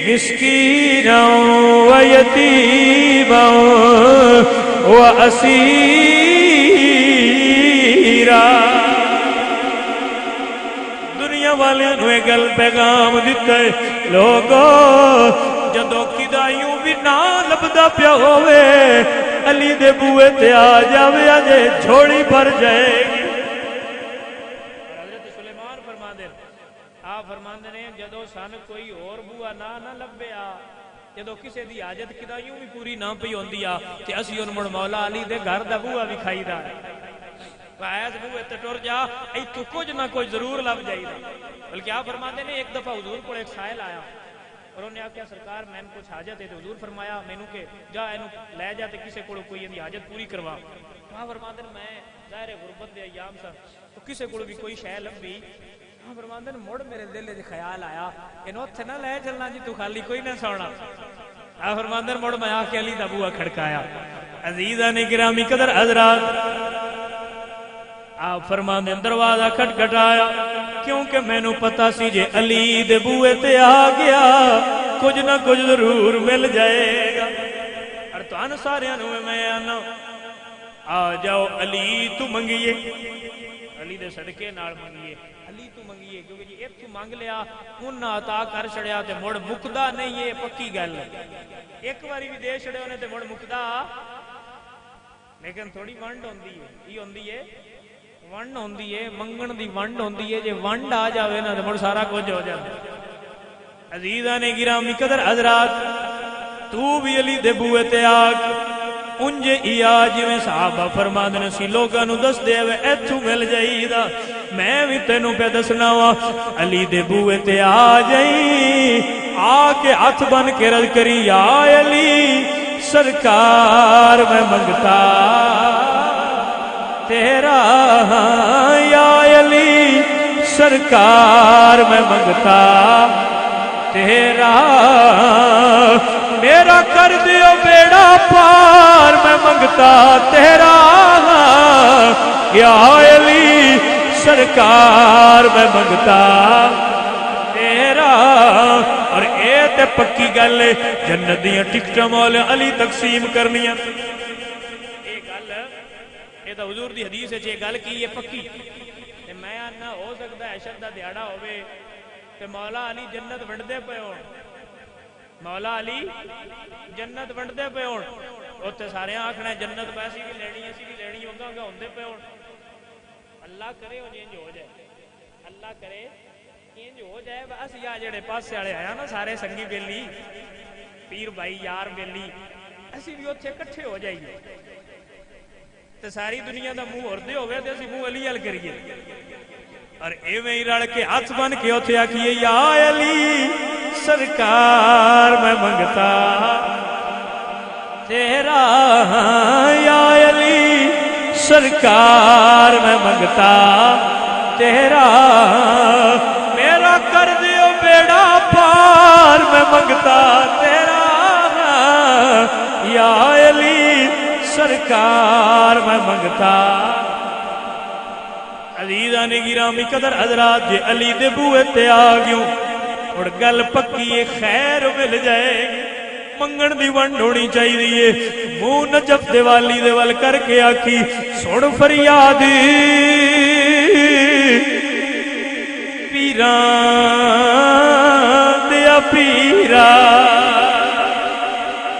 C: مسكينا ويتيما وأسيرا دنیا والے نوے گل پیغام دیتا ہے لوگو جدو کدائیوں بھی نہ لبدا پیا ہوئے علی دے بوئے تے آ جاوے آجے جھوڑی بھر جائے گی حضرت سلیمان فرماندے آپ فرماندے نے جدو سن کوئی اور بوا نہ لبے آ جدو کسے دی حاجت کدائیوں بھی پوری نہ پئی ہوندی آ تے اسی ان مڑ مولا علی دے گھر دا بوا بھی کھائی دا ایس بوئے تے ٹر جا ای تو کچھ نہ کچھ ضرور لب جائی دا بلکہ آپ فرماندے نے ایک دفعہ حضور کو ایک سائل آیا اور انہوں نے کہا سرکار میں کچھ حاجت ہے تو حضور فرمایا مینوں کہ جا اینو لے جا تے کسے کو کوئی دی حاجت پوری کروا وہاں فرماندے میں ظاہر غربت دے ایام سا تو کسے کو بھی کوئی شے لبھی وہاں فرماندے مڑ میرے دل وچ خیال آیا اینو اوتھے نہ لے چلنا جی تو خالی کوئی نہ سونا آپ فرماندے مڑ میں آ کے علی دا بوا کھڑکایا عزیزان گرامی قدر حضرات آپ فرماندے دروازہ کھٹکھٹایا کیونکہ میں نو پتا سی جے علی دے بوئے تے آ گیا کچھ نہ کچھ ضرور مل جائے گا اور تو ان سارے انہوں میں آنا آ جاؤ علی تو منگیے علی دے صدقے نال منگیے علی تو منگیے کیونکہ جی ایک تو مانگ لیا انہاں عطا کر چھڑیا تے مڑ مکدا نہیں ہے پکی گل ایک باری بھی دے چھڑے ہونے تے مڑ مکدا لیکن تھوڑی ونڈ ہوندی ہے یہ ہوندی ہے ونڈ ہوندی ہے منگن دی ونڈ ہوندی ہے جے ونڈ آ جاوے نا تے مڑ سارا کچھ ہو جاتا عزیزان گرامی قدر حضرات تو بھی علی دے بوئے تے آگ انجے ایا جویں صحابہ فرماندے نے سی لوگاں نو دس دے وے ایتھوں مل جائی دا میں بھی تینوں پہ دسنا وا علی دے بوئے تے آ جائی آ کے ہاتھ بن کے رض کری یا علی سرکار میں منگتا تیرا یا علی سرکار میں منگتا تیرا میرا کر دیو بیڑا پار میں منگتا تیرا یا علی سرکار میں منگتا تیرا اور اے تے پکی گل جنت دیاں ٹکٹاں مولا علی تقسیم کرنیاں اے گل اے تا حضور دی حدیث ہے گل کی ہے پکی تے میں آنا ہو سکتا ہے عشر دا دیہڑا ہوئے تے مولا علی جنت ونڈدے پے ہون مولا علی جنت ونڈدے پے ہون اوتے سارے آکھنا جنت پیسی بھی لینی اسی بھی لینی ہوگا گا ہوندے پے ہون اللہ کرے انج ہو جائے اللہ کرے انج ہو جائے بس یا جڑے پاسے والے آیا نا سارے سنگی بیلی پیر بھائی یار بیلی اسی بھی اوتھے اکٹھے ہو جائیے تے ساری دنیا دا منہ ہردے ہوئے تے اسی منہ علی ال کریے اور ایویں ہی رل کے ہاتھ بن کے اوتھے آکھیے یا علی سرکار میں منگتا تیرا یا علی سرکار میں منگتا تیرا میرا کر دیو بیڑا پار میں منگتا تیرا یا علی سرکار میں منگتا عزیزان گرامی قدر حضرات جے علی دے بوئے تے آگیوں اور گل پکی خیر مل جائے گی منگن دی ونڈ ہونی چاہیے منہ نجف دیوالی دیوال کر کے آکھی سن فریاد پیران دیا پیرا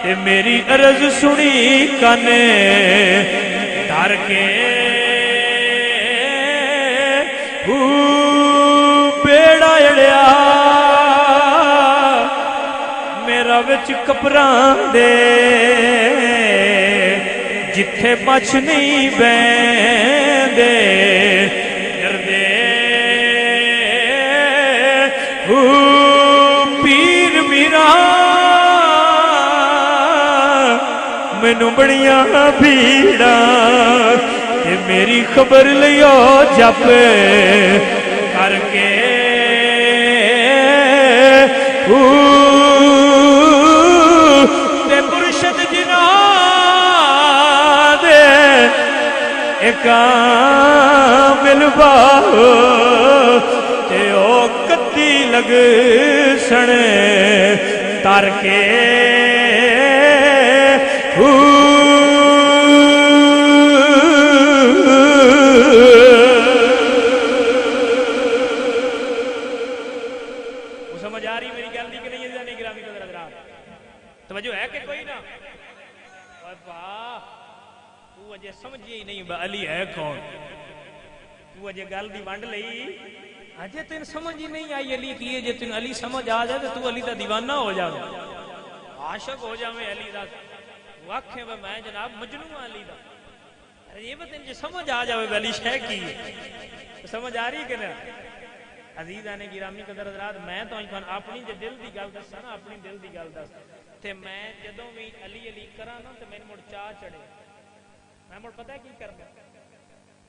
C: تے میری عرض سنی کانے دھر کے بیڑا اڑیا میرا وچ کپران دے جتھے مچھ نہیں بیندے ڈردے پیر میرا مینوں بڑیاں بھیڑا تے میری خبر لیو جب کر کے تے مرشد جنا دے کامل باہو تے او کتی لگ سن تر کے توجہ ہے کہ کوئی نہ تو اجے سمجھے ہی نہیں علی ہے کون تو اجے گل دی ونڈ لئی اجے تین سمجھ ہی نہیں آئی علی کی ہے جے تین علی سمجھ آ جائے تو علی دا دیوانہ ہو جاوے عاشق ہو جاوے علی دا واقعے میں جناب مجنون علی دا یہ بتن جے سمجھ آ جاوے علی شے کی سمجھ آ رہی کہ نہ عزیزان گرامی قدر حضرات میں تو اپنی جے دل دی گل دسا نا اپنی دل دی گل دس تے میں جدوں بھی علی علی کراں نا تے میں مڑ چاہ چڑھے میں مڑ پتہ کی کرنا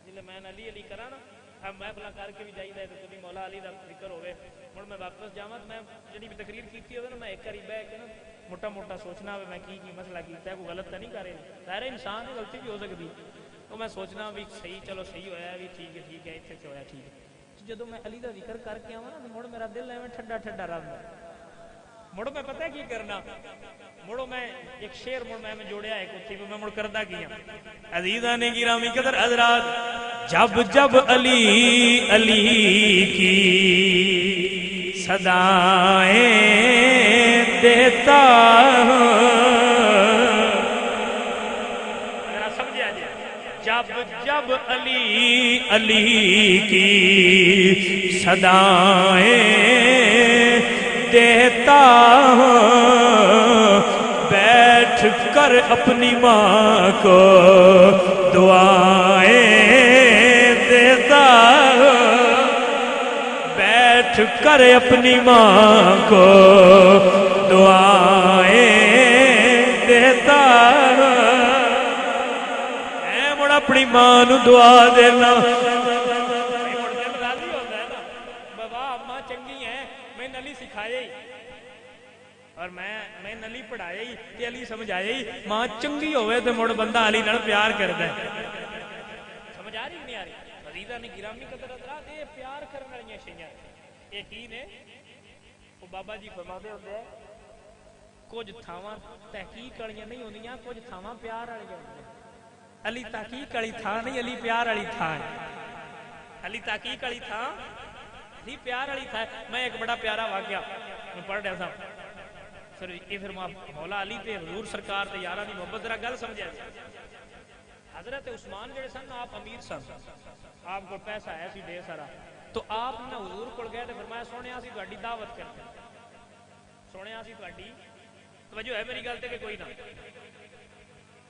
C: جلے میں علی علی کراں نا اب میں بلا کر کے بھی جائیدا تے کبھی مولا علی دا ذکر ہوے مڑ میں واپس جاواں تے میں جڑی بھی تقریر کیتی ہوے نا میں ایک کری بیٹھ کے نا موٹا موٹا سوچنا ہوے میں کی مسئلہ کیتا ہے کوئی غلط تے نہیں کر رہا ظاہر انسان دی غلطی بھی ہو سکدی تو میں سوچنا بھی صحیح چلو صحیح ہویا بھی ٹھیک ہے ایتھے سے ہویا ٹھیک ہے جدوں میں علی دا ذکر کر کے آواں نا مڑ میرا دل ایویں ٹھڈا ٹھڈا رہندا مڑو میں پتہ کی کرنا مڑو میں ایک شعر میں جوڑیا ہے کچھ میں مڑ کردا کیا عزیزان گرامی قدر حضرات جب جب علی علی کی صدائیں دیتا سمجھا جب جب علی علی کی صدائیں دیتا ہوں کر اپنی ماں کو دعائیں دیتا ہوں، بیٹھ کر اپنی ماں کو دعائیں دیتا ہوں، اے مڑ اپنی ماں نو دعا دینا، اور میں علی پڑھایا ہی تے علی سمجھایا ہی، ماں چنگی ہوئے تے مڑ بندہ علی نال پیار کردا ہے. سمجھ آ رہی نہیں آ رہی؟ عزیزاں نے گرامی قدر حضرات، یہ پیار کرن والیاں شیاں یہ کی نے؟ وہ بابا جی فرماتے ہوندے ہیں کچھ تھاواں تحقیق والیاں نہیں ہوندیاں، کچھ تھاواں پیار والیاں ہوندیاں. علی تحقیق والی تھا نہیں، علی پیار والی تھا ہے. علی تحقیق والی تھا، علی پیار والی تھا. میں ایک بڑا پیارا واقعہ میں پڑھ رہا تھا، پھر مولا علی تے حضور سرکار تے یاراں دی محبت ذرا گل سمجھا. حضرت عثمان جڑے سن آپ امیر سن، آپ کو پیسہ ہے سی ڈھیر سارا، تو آپ نے حضور کول گئے تے فرمایا سونے اسی تہاڈی دعوت کرتے، سونے اسی تہاڈی توجہ ہے میری گل تے کہ کوئی نہ،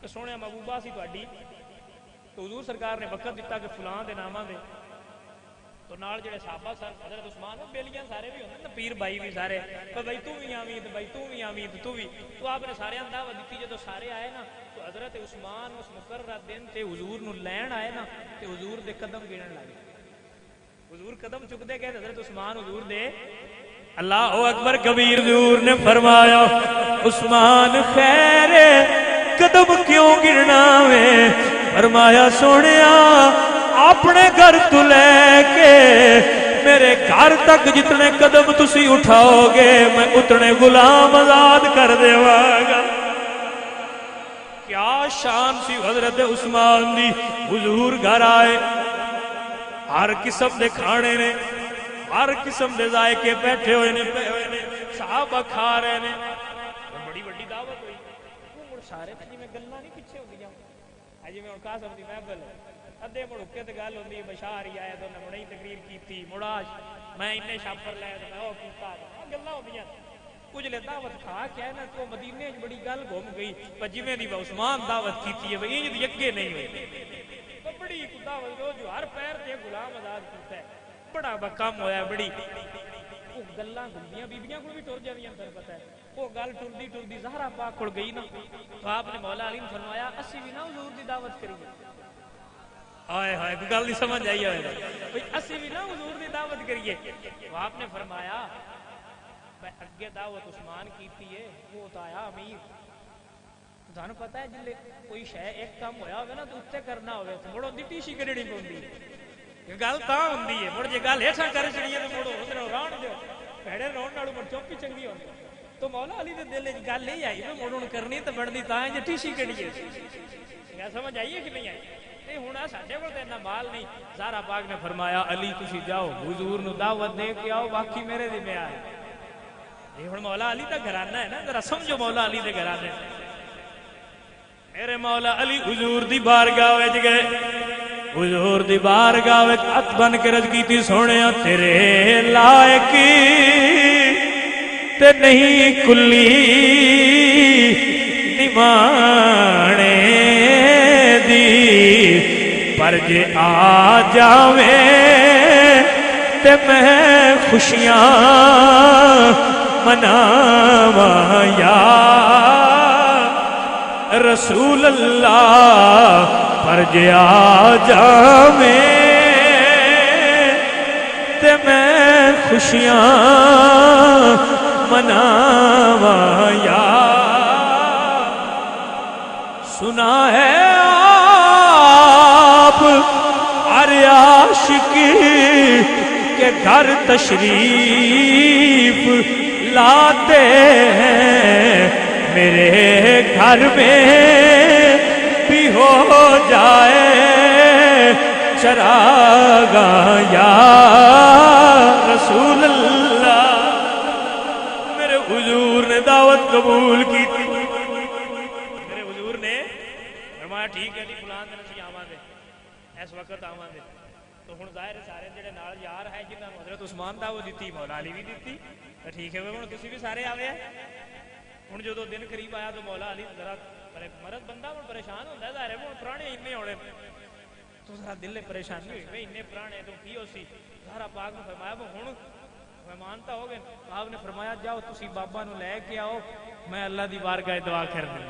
C: کہ سونے محبوبہ سی تہاڈی. تو حضور سرکار نے وقت دیتا کہ فلاں دے ناماں دے، تو نال جڑے صحابہ سن حضرت عثمان وہ بیلیاں سارے بھی ہوندے نا، پیر بھائی بھی سارے، تو بھائی تو بھی آویں، بھائی تو بھی آویں، تو بھی. تو آپ نے سارے دعوت دیتی. جدو سارے آئے نا تو حضرت عثمان اس مقررہ دن تے حضور نو لین آئے نا تے حضور دے قدم گنن لگے. حضور قدم چکتے گئے، حضرت عثمان حضور دے اللہ اکبر کبیر. حضور نے فرمایا عثمان خیر قدم کیوں گرنا وے؟ فرمایا سونیا اپنے گھر تو لے کے میرے گھر تک جتنے قدم تسی اٹھاؤ گے میں اتنے غلام آزاد کر دیواں گا. کیا شان سی حضرت عثمان دی. حضور گھر آئے، ہر قسم دے کھانے نے، ہر قسم دے ذائقے بیٹھے ہوئے نے، پے ہوئے نے، صحابہ کھا رہے نے، بڑی بڑی دعوت ہوئی. وہ سارے جی میں گلاں نہیں پیچھے ہوندیاں، اجی میں قاسم دی محفل ادھے مڑ کے تے گل ہوندی بشار ہی آیا تو نے بڑی تقریر کیتی، مڑا میں انے شاپر لے تے میں او کیتا، گلاں ہوندیاں. کچھ لے دعوت کھا کے نا تو مدینے وچ بڑی گل گھوم گئی، پر جویں دی عثمان دعوت کیتی ہے بھئی انج دی اگے نہیں ہوئی. بڑی دعوت جو ہر پیر تے غلام آزاد کیتا ہے، بڑا کم ہویا. بڑی وہ گلاں گھومدیاں بیبییاں کول بھی ٹر جاندیاں، تینوں پتہ ہے. وہ گل ٹردی ٹردی زہرا پاک کول گئی نا تو آپ نے مولا علی نے فرمایا اسی بھی نا حضور دی دعوت کریے. ہائے ہائے کوئی گل نہیں سمجھ آئی ہوئے بھئی اسی بھی نا حضور دی دعوت کریے. تو آپ نے فرمایا میں اگے دعوت عثمان کیتی ہے، وہ تو آیا امیر. تھانوں پتہ ہے جلے کوئی شے ایک کام ہویا ہوگا نا تو اتنے کرنا ہوگا تو مڑ ہوندی ٹیشی کڈنی پوندی. گل تاں ہوندی ہے، مڑ جے گل ہیٹھاں کر چھڑی ہے تو مڑ ادھر رہن دیو، بھڑے رہن نالوں مڑ چپ ہی چنگی ہوندی. تو مولا علی دے دل وچ گل نہیں آئی کہ مڑ ہن کرنی تے بننی تاں جے ٹیشی کڈیے. کیا سمجھ آئی ہے کہ نہیں آئی؟ تے ہن ساڈے کول تے اتنا مال نہیں. زہرا پاک نے فرمایا علی تسی جاؤ حضور نو دعوت دے کے آؤ، باقی میرے ذمہ آ. یہ ہن مولا علی دا گھرانہ ہے نا، ذرا سمجھو مولا علی دے گھرانے. میرے مولا علی حضور دی بارگاہ وچ گئے، حضور دی بارگاہ وچ ہاتھ بن کے عرض کیتی سونیا تیرے لائق تے نہیں کلی نمانے دی، پر جے آ جاویں تے میں خوشیاں مناواں یا رسول اللہ، پر جے آ جاویں تے میں خوشیاں مناواں یا. سنا ہے آپ ہر عاشق کے گھر تشریف لاتے ہیں، میرے گھر میں بھی ہو جائے چراغاں یا رسول اللہ. میرے حضور نے دعوت قبول کی تھی. میرے حضور نے فرمایا ٹھیک ہے جی فلاں دن اسی آواں دے، اس وقت آواں دے. تو ہن ظاہر سارے جڑے نال یار ہے جنہاں نوں حضرت عثمان دعوت دیتی، مولا علی بھی دیتی، ٹھیک ہے ہن تسی بھی سارے آوے. ہن جدوں دن قریب آیا تو مولا علی ذرا پر ایک مرد بندہ ہوں پریشان ہوتا ہے ظاہر ہے وہ پرانے اتنے ہونے تو ذرا دل پریشانی ہوئی میں اتنے پرانے تو کی ہو سی ظاہر پاک نے فرمایا وہ ہوں مہمانتا ہو گئے آپ نے فرمایا جاؤ تسی بابا نو لے کے آؤ میں اللہ دی بارگاہ دعا کر دوں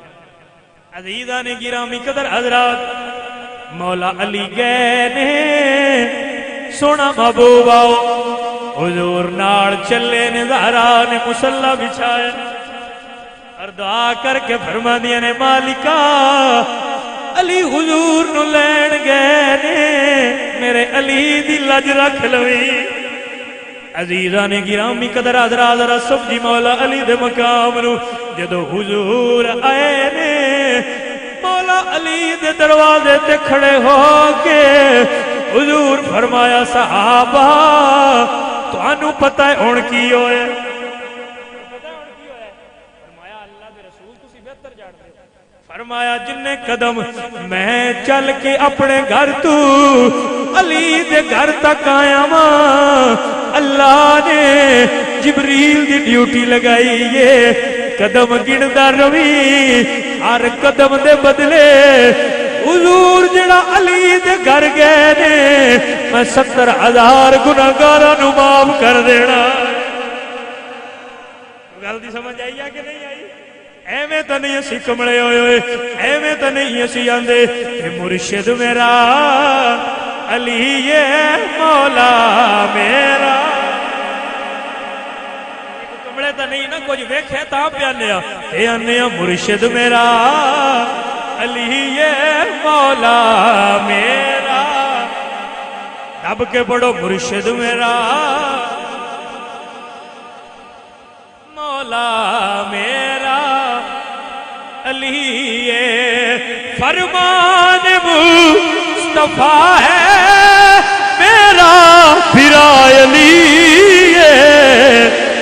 C: عزیزاں نے گرامی قدر حضرات مولا علی گئے نے سونا محبوب آؤ حضور نال چلے نے زہرا نے مصلی بچھایا اور دعا کر کے فرما دیا نے مالکا علی حضور نو لین گئے نے میرے علی دی لج رکھ لوی عزیزان گرامی قدر حضرات ذرا سمجھی مولا علی دے مقام نو جدو حضور آئے نے مولا علی دے دروازے تے کھڑے ہو کے حضور فرمایا صحابہ تانوں پتہ ہے ہن کی ہوئے فرمایا اللہ دے رسول تسی بہتر جانتے فرمایا جن قدم میں چل کے اپنے گھر تو علی دے گھر تک آیا ماں اللہ نے جبریل دی ڈیوٹی لگائی یہ قدم گندا روی ہر قدم دے بدلے حضور جڑا علی دے گھر گئے نے میں 70,000 گناہگاراں نو معاف کر دینا گل دی سمجھ آئی ہے کہ نہیں آئی ایویں تو نہیں اسی کمڑے ہوئے ہوئے ایویں تو نہیں اسی آندے کہ مرشد میرا علی مولا میرا کمڑے تو نہیں نا کچھ ویکھے تا پیانے اے آنے مرشد میرا علی مولا میرا دب کے پڑھو مرشد میرا مولا میرا علی فرمان مصطفیٰ ہے میرا پھرا علی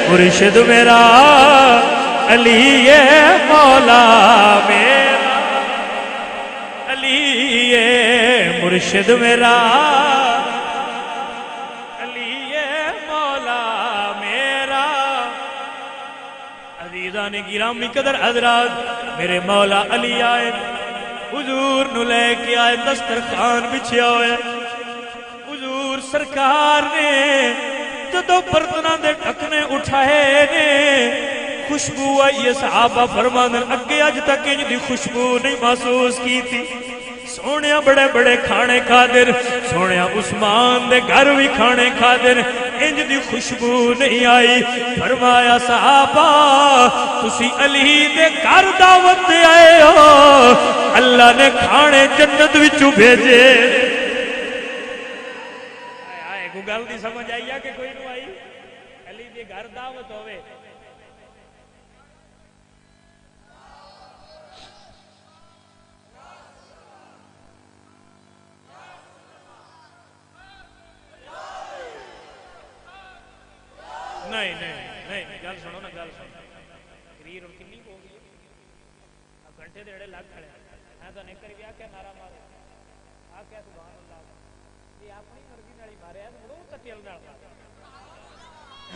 C: مرشد میرا علی مولا میرا علی مرشد میرا علی مولا میرا عزیزان گرامی قدر حضرات میرے مولا علی آئے حضور نو لے کے آئے دسترخوان بچھیا ہوئے حضور سرکار نے جدو برتناں دے ڈھکنے اٹھائے نے خوشبو آئی صحابہ فرماندن اگے اج تک انج دی خوشبو نہیں محسوس کی تھی سونیا بڑے بڑے کھانے کھا دن سونیا عثمان دے گھر بھی کھانے کھا دن انج دی خوشبو نہیں آئی فرمایا صحابہ تسی علی دے گھر دعوت دے آئے ہو اللہ نے کھانے جنت وچوں بھیجے آئے کو گل دی سمجھ آئی ہے کہ کوئی نو آئی علی دے گھر دعوت ہوئے نہیں گل سنو نا گل سنو گریر اور کنی ہو گئی اب گھنٹے دیڑے لگ کھڑے میں تو نہیں کری بھی آکے نارا مارے آکے سبحان اللہ یہ اپنی مرضی نالی مارے ہے مڑو تٹیل نال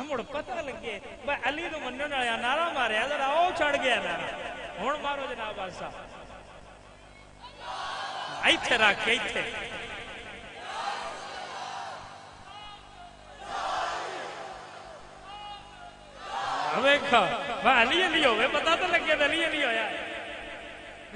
C: مڑ پتہ لگے بھائی علی نو مننے نال نارا مارے ہے ذرا او چھڑ گیا نارا ہن مارو جناب بادشاہ ایتھے رکھ ایتھے علی علی ہوئے پتا تو لگے علی علی ہویا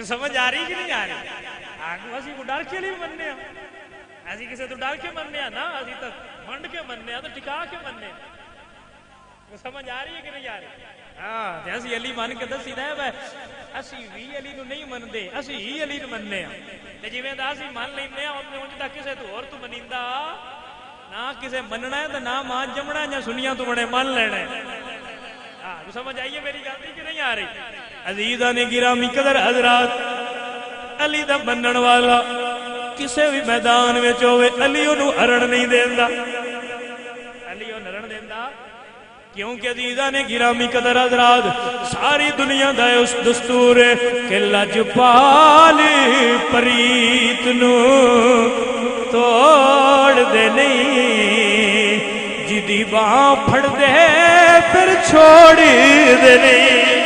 C: سمجھ آ رہی کہ نہیں آ رہی آگو اسی کو ڈر کے لیے مننے ہیں اسی کسے تو ڈر کے مننے ہیں نا اسی تو منڈ کے مننے ہیں تو ٹکا کے مننے ہیں سمجھ آ رہی ہے کہ نہیں آ رہی ہاں اسی علی من کے دسی دے بھائی اسی بھی علی نو نہیں من دے اسی ہی علی نو مننے ہیں جی میں دا اسی من لینے ہیں اپنے انج دا کسے تو اور تو منیندہ نہ کسے مننا ہے تو نہ مان جمنا ہے یا سنیاں تو بڑے من لینے سمجھ آئیے میری گل کہ نہیں آ رہی عزیزان گرامی قدر حضرات علی دا منن والا کسے بھی میدان وچ ہوے علی اونوں ہرن نہیں دیندا علی اون ہرن دیندا کیونکہ عزیزان گرامی قدر حضرات ساری دنیا دا اس دستور ہے کہ لجپال پریت نو توڑ دے نہیں جدی باں پھڑ دے پھر چھوڑ دے نہیں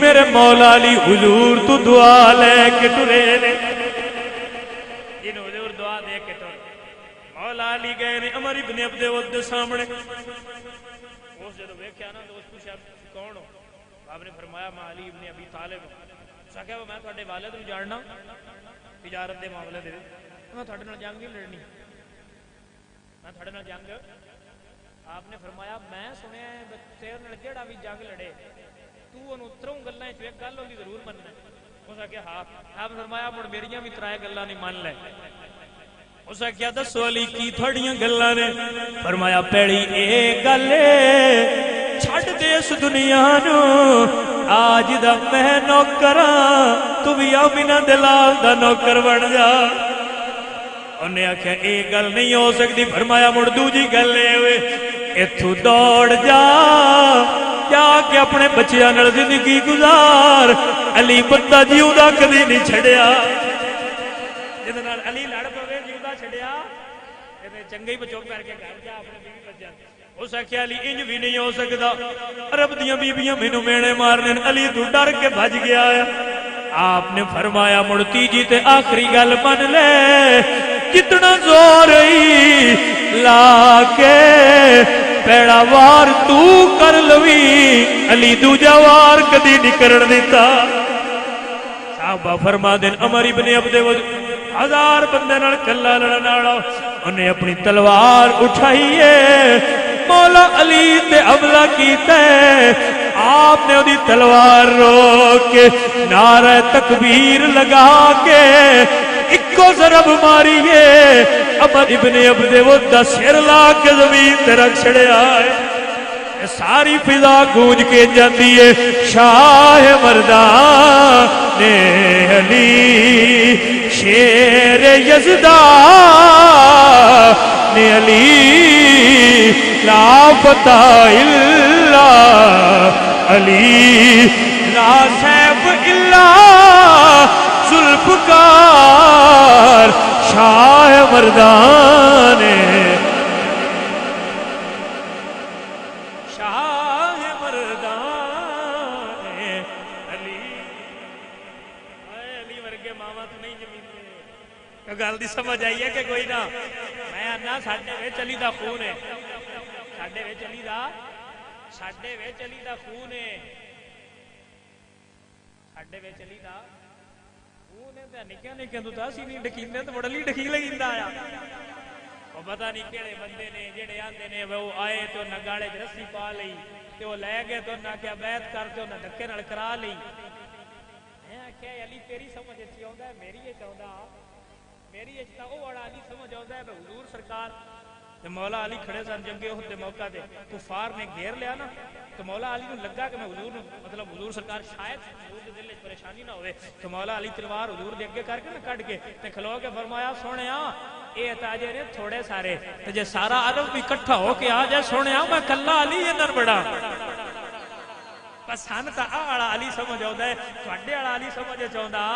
D: میرے مولا علی حضور تو دعا لے کے ٹرے نے جن حضور دعا دے کے ٹرے مولا علی گئے نے عمر ابن عبد ود سامنے اس جدو ویکھیا نا تو اس پوچھا کون ہو آپ نے فرمایا میں علی ابن ابی طالب ہوں اس کہا میں تھوڑے والد نو جاننا تجارت دے معاملے دے میں تھوڑے نال جنگ نہیں لڑنی میں تھوڑے نال جنگ آپ نے فرمایا میں سنیا تیرے نال جیڑا بھی جنگ لڑے تو انہوں تروں گلاں وچ ایک گل ہوندی ضرور مننا اس نے کہا ہاں آپ نے فرمایا مڑ میریاں بھی ترائے گلاں نہیں من لے اس نے کیا دسو علی کی تھوڑیاں گلاں نے فرمایا پہلی اے گل چھڈ دے اس دنیا نو آج دا میں نوکراں تو بھی آمینہ دلال دا نوکر بن جا انہیں آکھیا اے گل نہیں ہو سکتی فرمایا مڑ دوجی گل اے ہوئے اتھو دوڑ جا کے اپنے بچیاں نال زندگی گزار علی بندہ جیودا کدی نہیں چھڑیا جس نال علی لڑ پوے جیودا چھڑیا تے چنگا ہی بچو کر کے گھر جا اپنے بیوی بچیاں اس آکھیا علی انج بھی نہیں ہو سکدا عرب دیاں بیبیاں مینوں مینے مارنے علی تو ڈر کے بھج گیا ہے آپ نے فرمایا مڑ تیجی تے آخری گل من لے کتنا زور لا کے پیڑا وار تو کر لوی علی دوجا وار کدی نہیں کرن دیتا صحابہ فرما دین عمر ابن عبد ود 1000 بندے نال کلا لڑن والا انہیں اپنی تلوار اٹھائیے مولا علی تے حملہ کیتا ہے آپ نے دی تلوار روک کے نعرہ تکبیر لگا کے اکو ضرب ماریے عمر ابن عبد ود دا سر لا کے زمین تے رکھ چھڑیا ہے ساری فضا گونج کے جاتی ہے شاہ مردان علی شیر یزدان علی لا فتح الا علی لا سیف الا ذوالفقار شاہ مردان شاہ مردان علی علی ورگے ماما تو نہیں جمی گل دی سمجھ آئی ہے کہ کوئی نہ میں آنا ساڈے وچ علی دا خون ہے ساڈے وچ علی دا ساڈے وچ علی دا خون ہے ساڈے وچ علی دا خون ہے تے نکیا نکیا تو اسی نہیں ڈکیندے تے بڑا لی ڈکی لگیندا آیا او پتہ نہیں کیڑے بندے نے جڑے آندے نے وہ آئے تو نہ گاڑے وچ رسی پا لئی تے او لے گئے تو نہ کیا بیعت کر تے نہ دھکے نال کرا لئی میں آکھیا علی تیری سمجھ اچھی آوندا ہے میری اچ آوندا میری اچ تا او والا علی سمجھ آوندا ہے حضور سرکار تے مولا علی کھڑے سن جنگے احد دے موقع تے کفار نے گھیر لیا نا تو مولا علی نو لگا کہ میں حضور نو مطلب حضور سرکار شاید حضور دے دل وچ پریشانی نہ ہوئے تو مولا علی تلوار حضور دے اگے کر کے نہ کڈ کے تے کھلو کے فرمایا سونیا اے تاجے نے تھوڑے سارے تے جے سارا عرب بھی اکٹھا ہو کے آ جائے سونیا میں کلا علی اندر بڑا پسند تا والا علی سمجھ آوندا ہے تواڈے والا علی سمجھ چاہندا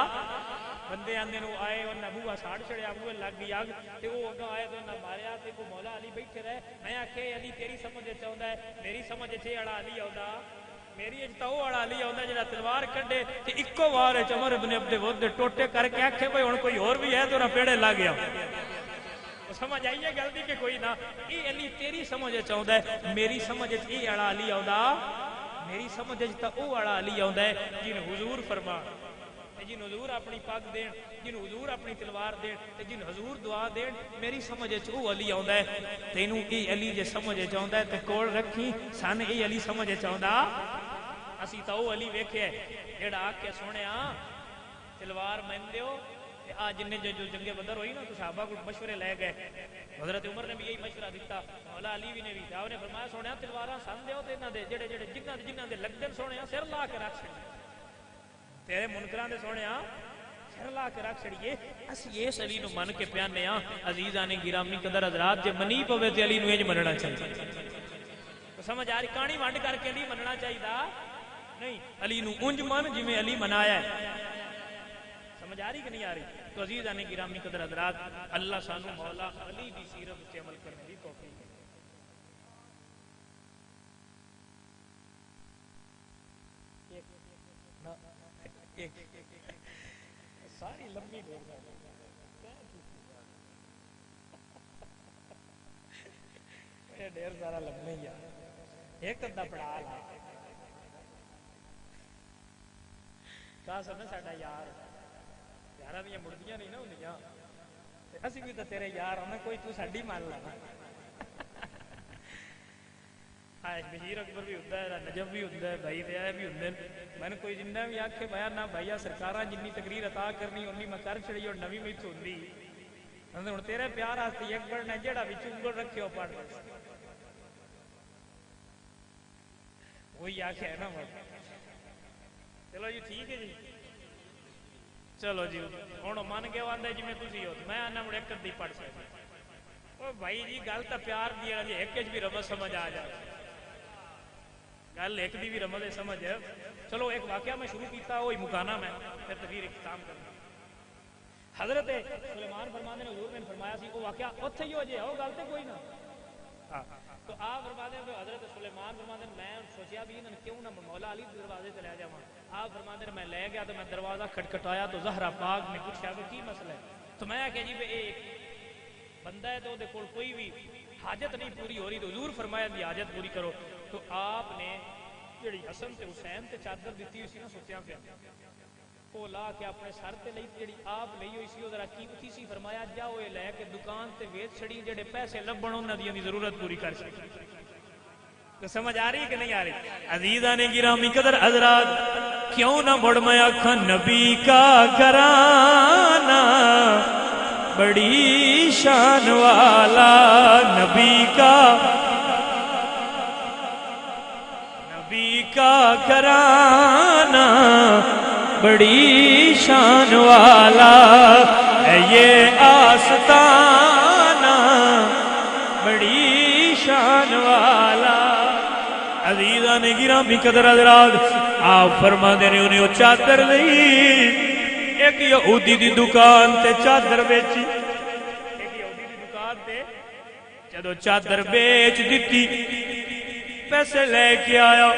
D: بندے آندے نو آئے انہاں بوہا ساڑ چھڑیا بوہے لگ گئی اگ تے او اگوں آئے تے انہاں ماریا تے کو مولا علی بیٹھے رہے میں آکھے علی تیری سمجھ چاہندا ہے میری سمجھ چے والا علی آوندا میری اج تا او والا علی آوندا جڑا تلوار کڈے تے اکو وار وچ عمر ابن عبد ود دے ٹوٹے کر کے آکھے بھئی ہن کوئی اور بھی ہے تے انہاں پیڑے لگ گیا سمجھ آئی ہے گل دی کہ کوئی نہ اے علی تیری سمجھ چاہندا ہے میری سمجھ اے والا علی آوندا میری سمجھ تا او والا علی آوندا ہے جن حضور فرما جن حضور اپنی پگ دین جن حضور اپنی تلوار دین جن حضور دعا دین میری سمجھ او علی آوندا ہے تینوں اے علی جے سمجھ چاہندا ہے تے کول رکھی سن اے علی سمجھ چاہندا اسی تا او علی ویکھیا جیڑا آ کے سونیا تلوار مین دیو تے آ جن جو جنگ بدر ہوئی نا تو صحابہ کو مشورے لے گئے حضرت عمر نے بھی یہی مشورہ دیتا مولا علی بھی نے بھی آپ نے فرمایا سونیا تلواراں سن دیو تے انہاں دے جڑے جنہاں دے لگدن سونیا سر لا کے رکھ چھڑی تیرے منکراں دے سونیا سر لا کے رکھ چھڑیے اسی اس علی نو من کے پیانے ہاں عزیزان گرامی قدر حضرات جے منی پوے تے علی نو اج مننا چاہیے تو سمجھ آ رہی کہانی ونڈ کر کے نہیں مننا چاہیے نہیں علی نو اونج من جویں علی منایا ہے سمجھ آ رہی کہ نہیں آ رہی تو عزیزان گرامی قدر حضرات اللہ سانو مولا علی دی سیرت تے عمل کرنے دی توفیق ساری لمبی ڈیر سارا لمبا ہی ایک ادھا پڑھا لا کہا سب نے ساڈا یار یاراں دیاں مڑدیاں نہیں نا ہوندیاں اسی بھی تو تیرے یار ہمیں کوئی تو ساڈی مان لا بشیر اکبر بھی ہوتا ہے نجف بھی ہوتا ہے بھائی دیا بھی ہوتے ہیں میں نے کوئی جنہ بھی آکھے بھایا نہ بھائی سرکاراں جنی تقریر عطا کرنی اونی میں کر چھڑی اور نویں میں ہوندی ہن تیرے پیار واسطے ایک بڑا جڑا وچ انگل رکھے او پڑھ وہی آکھے ہے نا چلو جی ٹھیک ہے جی چلو جی ہن من کے آندا جی میں تسی ہو میں آنا مڑ ایک ادھی پڑھ سکدا او بھائی جی گل تا پیار دی ہے جی ایک وچ بھی رمز سمجھ آ جائے گل ایک دی بھی رمز ہے سمجھ ہے چلو ایک واقعہ میں شروع کیتا وہی مکانا میں پھر تقریر اختتام کرنا حضرت سلیمان فرماندے نے حضور نے فرمایا سی وہ واقعہ اوتھے ہی ہو جائے او گل تے کوئی نہ تو آپ فرماتے ہیں حضرت سلیمان فرماتے ہیں میں سوچیا بھی انہوں نے کیوں نہ مولا علی دروازے سے لے جاواں آپ فرماتے ہیں میں لے گیا تو میں دروازہ کھٹکھٹایا تو زہرا پاک نے پوچھا کہ کی مسئلہ ہے تو میں کہا جی ایک بندہ ہے تو دے کول کوئی بھی حاجت نہیں پوری ہو رہی تو حضور فرمایا دی حاجت پوری کرو تو آپ نے جڑی حسن تے حسین تے چادر دیتی ہوئی سی نا ستیاں پہ وہ لا کے اپنے سر تے لئی جڑی آپ لئی ہوئی سی او ذرا قیمتی سی فرمایا جاؤ اے لے کے دکان تے ویچ چھڑی جڑے پیسے لبن انہاں دی ضرورت پوری کر سکے تو سمجھ آ رہی کہ نہیں آ رہی عزیزان گرامی قدر حضرات کیوں نہ مڑ میں آکھاں نبی کا گھرانہ بڑی شان والا نبی کا گھرانہ بڑی شان والا ہے یہ آستانہ بڑی شان والا عزیزان گرامی قدر حضرات آپ فرما دے رہے انہیں چادر نہیں ایک یہودی دی دکان تے چادر بیچی ایک یہودی دی دکان تے جدو چادر بیچ دیتی پیسے لے کے آیا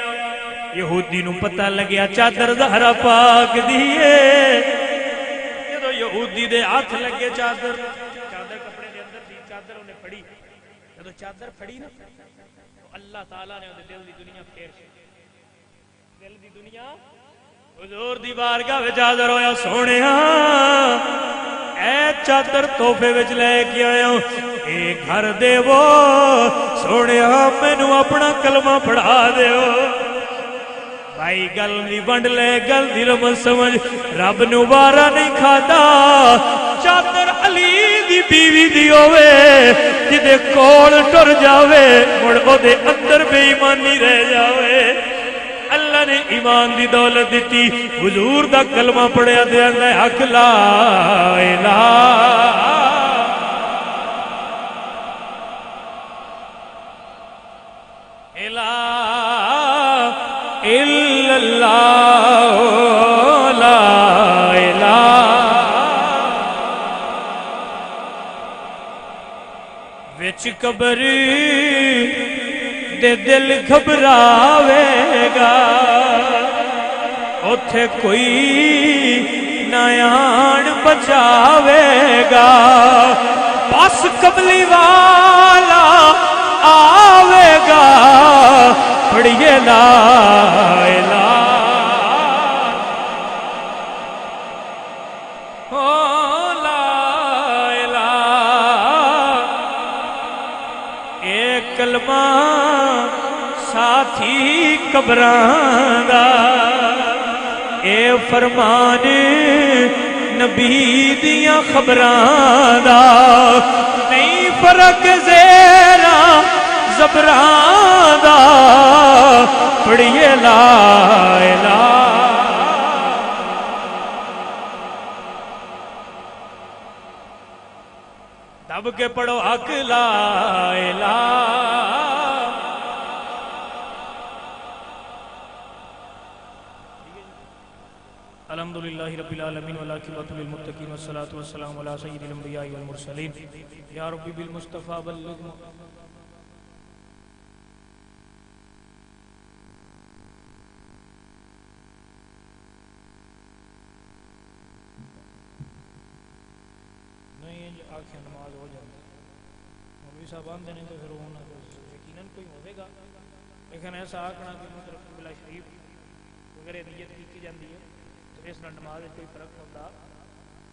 D: یہودی نو پتہ لگیا چادر زہرا پاک دیئے جدو یہودی دے ہاتھ لگے چادر کپڑے دے اندر دی چادر انہیں پھڑی جدو چادر پھڑی نا تو اللہ تعالیٰ نے انہیں دل دی دنیا پھیر دل دی دنیا حضور دی بارگاہ وچ حاضر ہویا سونیا اے چادر تحفے وچ لے کے آیا اے گھر دے وہ سونیا مینوں اپنا کلمہ پڑھا دیو بھائی گل نہیں ونڈ لے گل دی رمز سمجھ رب نو وارا نہیں کھادا چادر علی دی بیوی دی ہوئے جدے کول ٹر جاوے مڑ او دے اندر بے ایمانی رہ جاوے اللہ نے ایمان دی دولت دیتی حضور دا کلمہ پڑھیا دے اندر حق لا الہ الا اللہ لا الہ وچ قبر دے دل گھبراوے گا اوتھے کوئی نیان بچاوے گا بس قبلی والا آوے گا پڑھیے لا الہ لا الہ ایک کلمہ ساتھی قبراں دا اے فرمان نبی دیاں خبراں دا نہیں فرق زیرا زبراں دا پڑھیے لا الہ دب کے پڑھو حق لا الہ الحمدللہ رب العالمین والعاقبۃ للمتقین والصلاۃ والسلام علی سید الانبیاء والمرسلین یا رب بالمصطفی بلغ
C: آنکھیں نماز ہو جاتی مولوی صاحب آندے نے تو پھر انہوں کو یقیناً کوئی ہوئے گا لیکن ایسا آکھنا کہ مطلب قبلہ شریف وغیرہ نیت کی جاتی ہے تو اس نال نماز کوئی فرق ہوتا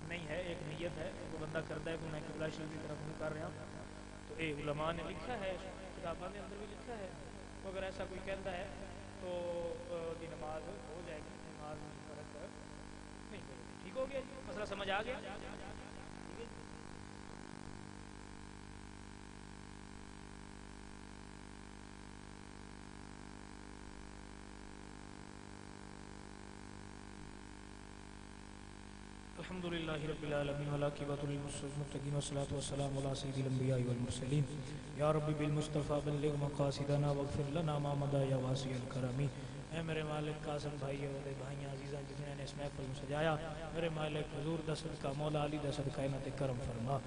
C: نہیں ہے ایک نیت ہے وہ بندہ کرتا ہے کہ میں قبلہ شریف کی طرف نہیں کر رہا تو اے علماء نے لکھا ہے کتابوں کے اندر بھی لکھا ہے تو اگر ایسا کوئی کہتا ہے تو دی نماز ہو جائے گی نماز میں فرق نہیں ہوگا ٹھیک ہو گیا مسئلہ سمجھ آ گیا الحمد للہ رب العالمین والعاقبۃ للمتقین والصلاۃ والسلام علی سید الانبیاء والمرسلین یا رب بالمصطفیٰ بلغ مقاصدنا واغفر لنا ما مضى یا واسع الکرم اے میرے مالک قاسم بھائی اور بھائیاں عزیزاں جنہوں نے اس محفل کو سجایا میرے مالک حضور دا صدقہ مولا علی دا صدقہ انت کرم فرما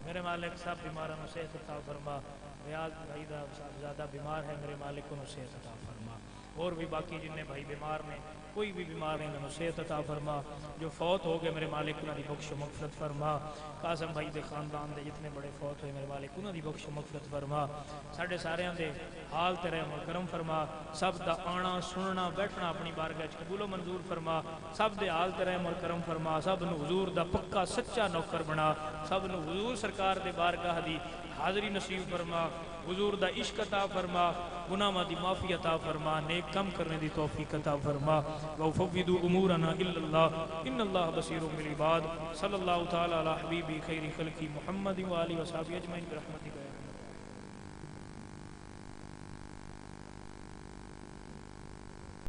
C: میرے مالک سب بیماراں نو صحت عطا فرما ریاض بھائی دا زیادہ بیمار ہے میرے مالک کو صحت عطا فرما اور بھی باقی جن بھائی بیمار نے کوئی بھی بیمار نہیں انہوں صحت عطا فرما جو فوت ہو گئے میرے مالک انہوں دی بخش و مغفرت فرما قاسم بھائی دے خاندان دے جتنے بڑے فوت ہوئے میرے مالک انہوں دی بخش و مغفرت فرما ساڑھے سارے دے حال تے رحم و کرم فرما سب دا آنا سننا بیٹھنا اپنی بارگاہ قبول و منظور فرما سب دے حال تے رحم و کرم فرما سب نو حضور دا پکا سچا نوکر بنا سب نو حضور سرکار دے بارگاہ دی حاضری نصیب فرما حضور دا عشق عطا فرما گناہاں دی معافی عطا فرما نیک کم کرنے دی توفیق عطا فرما وفوضوا امورنا الا اللہ ان اللہ بصیر بالعباد صلی اللہ تعالی علی حبیبی خیر خلقی محمد و آلہ و صحبہ اجمعین برحمتک